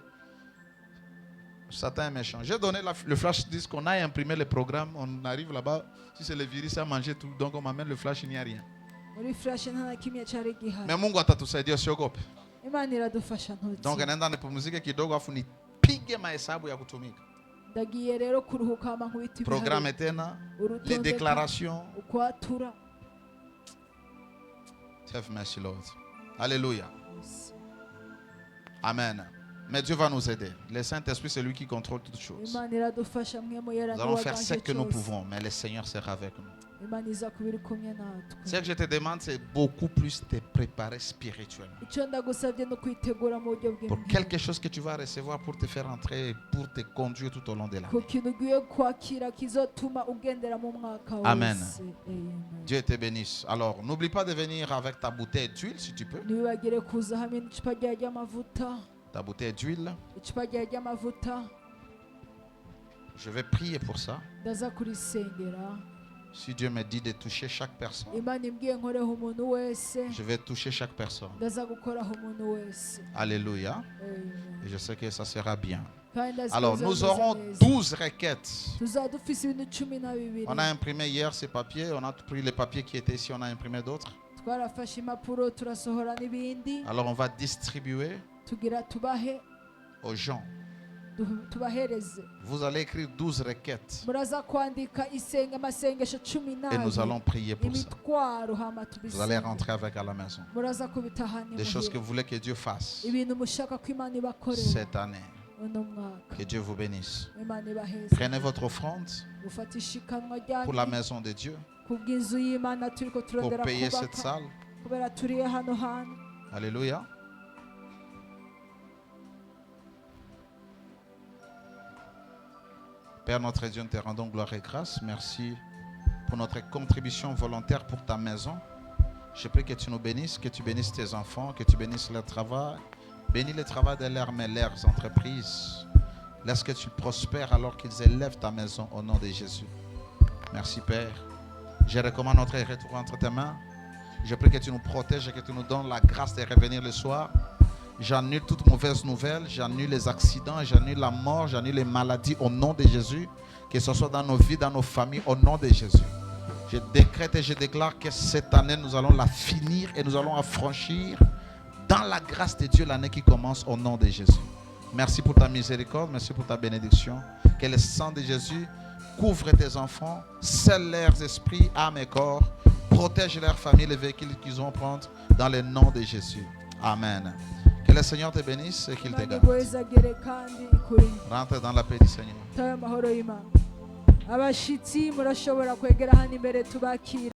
Speaker 1: Satan est méchant. J'ai donné le flash disque, on a imprimé le programme, on arrive là-bas, si c'est le virus, à manger tout, donc on m'amène le flash, il n'y a rien.
Speaker 2: muri flash nta na kimwe cyari gihari.
Speaker 1: Mais Mungu atatusaidia siogope.
Speaker 2: Imana iradufasha
Speaker 1: Donc
Speaker 2: ntuti.
Speaker 1: naenda nipumzike kidogo afu nipige mahesabu ya kutumika.
Speaker 2: ndagiye rero kuruhuka hama nkubita
Speaker 1: Programme
Speaker 2: ibiharuro.
Speaker 1: tena,
Speaker 2: Urutonde
Speaker 1: les déclarations.
Speaker 2: ukwatura.
Speaker 1: Have mercy, Lord. Alléluia. Amen. Mais Dieu va nous aider. Le Saint-Esprit, c'est lui qui contrôle toutes choses.
Speaker 2: Imana iradufasha mwe muyera
Speaker 1: Nous allons faire
Speaker 2: niwaganje
Speaker 1: ce que nous
Speaker 2: cyose.
Speaker 1: pouvons, mais le Seigneur sera avec nous.
Speaker 2: Imana iza kuba iri kumwe natwe.
Speaker 1: Ce que je te demande, c'est beaucoup plus te préparer spirituellement.
Speaker 2: icyo ndagusabye no kwitegura mu buryo
Speaker 1: Pour
Speaker 2: bw'imana.
Speaker 1: quelque chose que tu vas recevoir pour te faire entrer et pour te conduire tout au long de l'année.
Speaker 2: ku kintu ugiye kwakira kizotuma ugendera mu mwaka wose.
Speaker 1: Amen.
Speaker 2: Amen.
Speaker 1: Dieu te bénisse. Alors, n'oublie pas de venir avec ta bouteille d'huile si tu peux.
Speaker 2: ntiwibagire kuza hamwe n'icupa ryawe ry'amavuta.
Speaker 1: Ta bouteille d'huile.
Speaker 2: icupa ryawe ry'amavuta
Speaker 1: Je vais prier pour ça.
Speaker 2: ndaza kurisengera.
Speaker 1: Si Dieu me dit de toucher chaque personne,
Speaker 2: imana imbwiye nkoreho umuntu wese
Speaker 1: je vais toucher chaque personne.
Speaker 2: ndaza gukoraho umuntu wese.
Speaker 1: Alléluia.
Speaker 2: Amen.
Speaker 1: Et je sais que ça sera bien.
Speaker 2: kandi ndazi ko
Speaker 1: Alors, nous
Speaker 2: bizameze
Speaker 1: aurons
Speaker 2: neza.
Speaker 1: 12 requêtes.
Speaker 2: tuzaba dufise ibintu 12.
Speaker 1: On a imprimé hier ces papiers. On a pris les papiers qui étaient ici. On a imprimé d'autres.
Speaker 2: twarafashe impapuro turasohora n'ibindi
Speaker 1: Alors, on va distribuer
Speaker 2: tugira tubahe
Speaker 1: aux gens.
Speaker 2: tubahereze.
Speaker 1: Vous allez écrire 12 requêtes.
Speaker 2: muraza kwandika amasengesho 18
Speaker 1: Et nous allons prier pour ça.
Speaker 2: imitwaro hama
Speaker 1: Vous allez
Speaker 2: tubisenge.
Speaker 1: rentrer avec à la maison.
Speaker 2: muraza kubitahana
Speaker 1: Des choses que
Speaker 2: imuhira.
Speaker 1: vous voulez que Dieu fasse
Speaker 2: ibintu mushaka ko imana ibakorera
Speaker 1: cette année.
Speaker 2: uno mwaka.
Speaker 1: Que Dieu vous bénisse.
Speaker 2: imana ibaheze.
Speaker 1: Prenez votre offrande
Speaker 2: gufata ishikanwa
Speaker 1: pour la
Speaker 2: ryanyu
Speaker 1: maison de Dieu,
Speaker 2: kubw'inzu y'imana turiko
Speaker 1: pour
Speaker 2: turondera
Speaker 1: payer cette
Speaker 2: kubaka
Speaker 1: salle.
Speaker 2: kubera turiye hano hantu.
Speaker 1: Alléluia. Père notre Dieu, nous te rendons gloire et grâce. Merci pour notre contribution volontaire pour ta maison. Je prie que tu nous bénisses, que tu bénisses tes enfants, que tu bénisses leur travail. Bénis le travail de leurs mains, leurs entreprises. Laisse que tu prospères alors qu'ils élèvent ta maison au nom de Jésus. Merci Père. Je recommande notre retour entre tes mains. Je prie que tu nous protèges et que tu nous donnes la grâce de revenir le soir. J'annule toute mauvaise nouvelle, j'annule les accidents, j'annule la mort, j'annule les maladies au nom de Jésus. Que ce soit dans nos vies, dans nos familles, au nom de Jésus. Je décrète et je déclare que cette année, nous allons la finir et nous allons affranchir dans la grâce de Dieu l'année qui commence au nom de Jésus. Merci pour ta miséricorde, merci pour ta bénédiction. Que le sang de Jésus couvre tes enfants, scelle leurs esprits, âmes et corps, protège leurs familles, les véhicules qu'ils vont prendre dans le nom de Jésus. Amen. Que le Seigneur te bénisse et qu'il te
Speaker 2: imana
Speaker 1: garde.
Speaker 2: igwezagere kandi ikurinde.
Speaker 1: Rentre dans la paix du Seigneur.
Speaker 2: tayo amahoro y'imana. abashitsi murashobora kwegera hano imbere tubakira.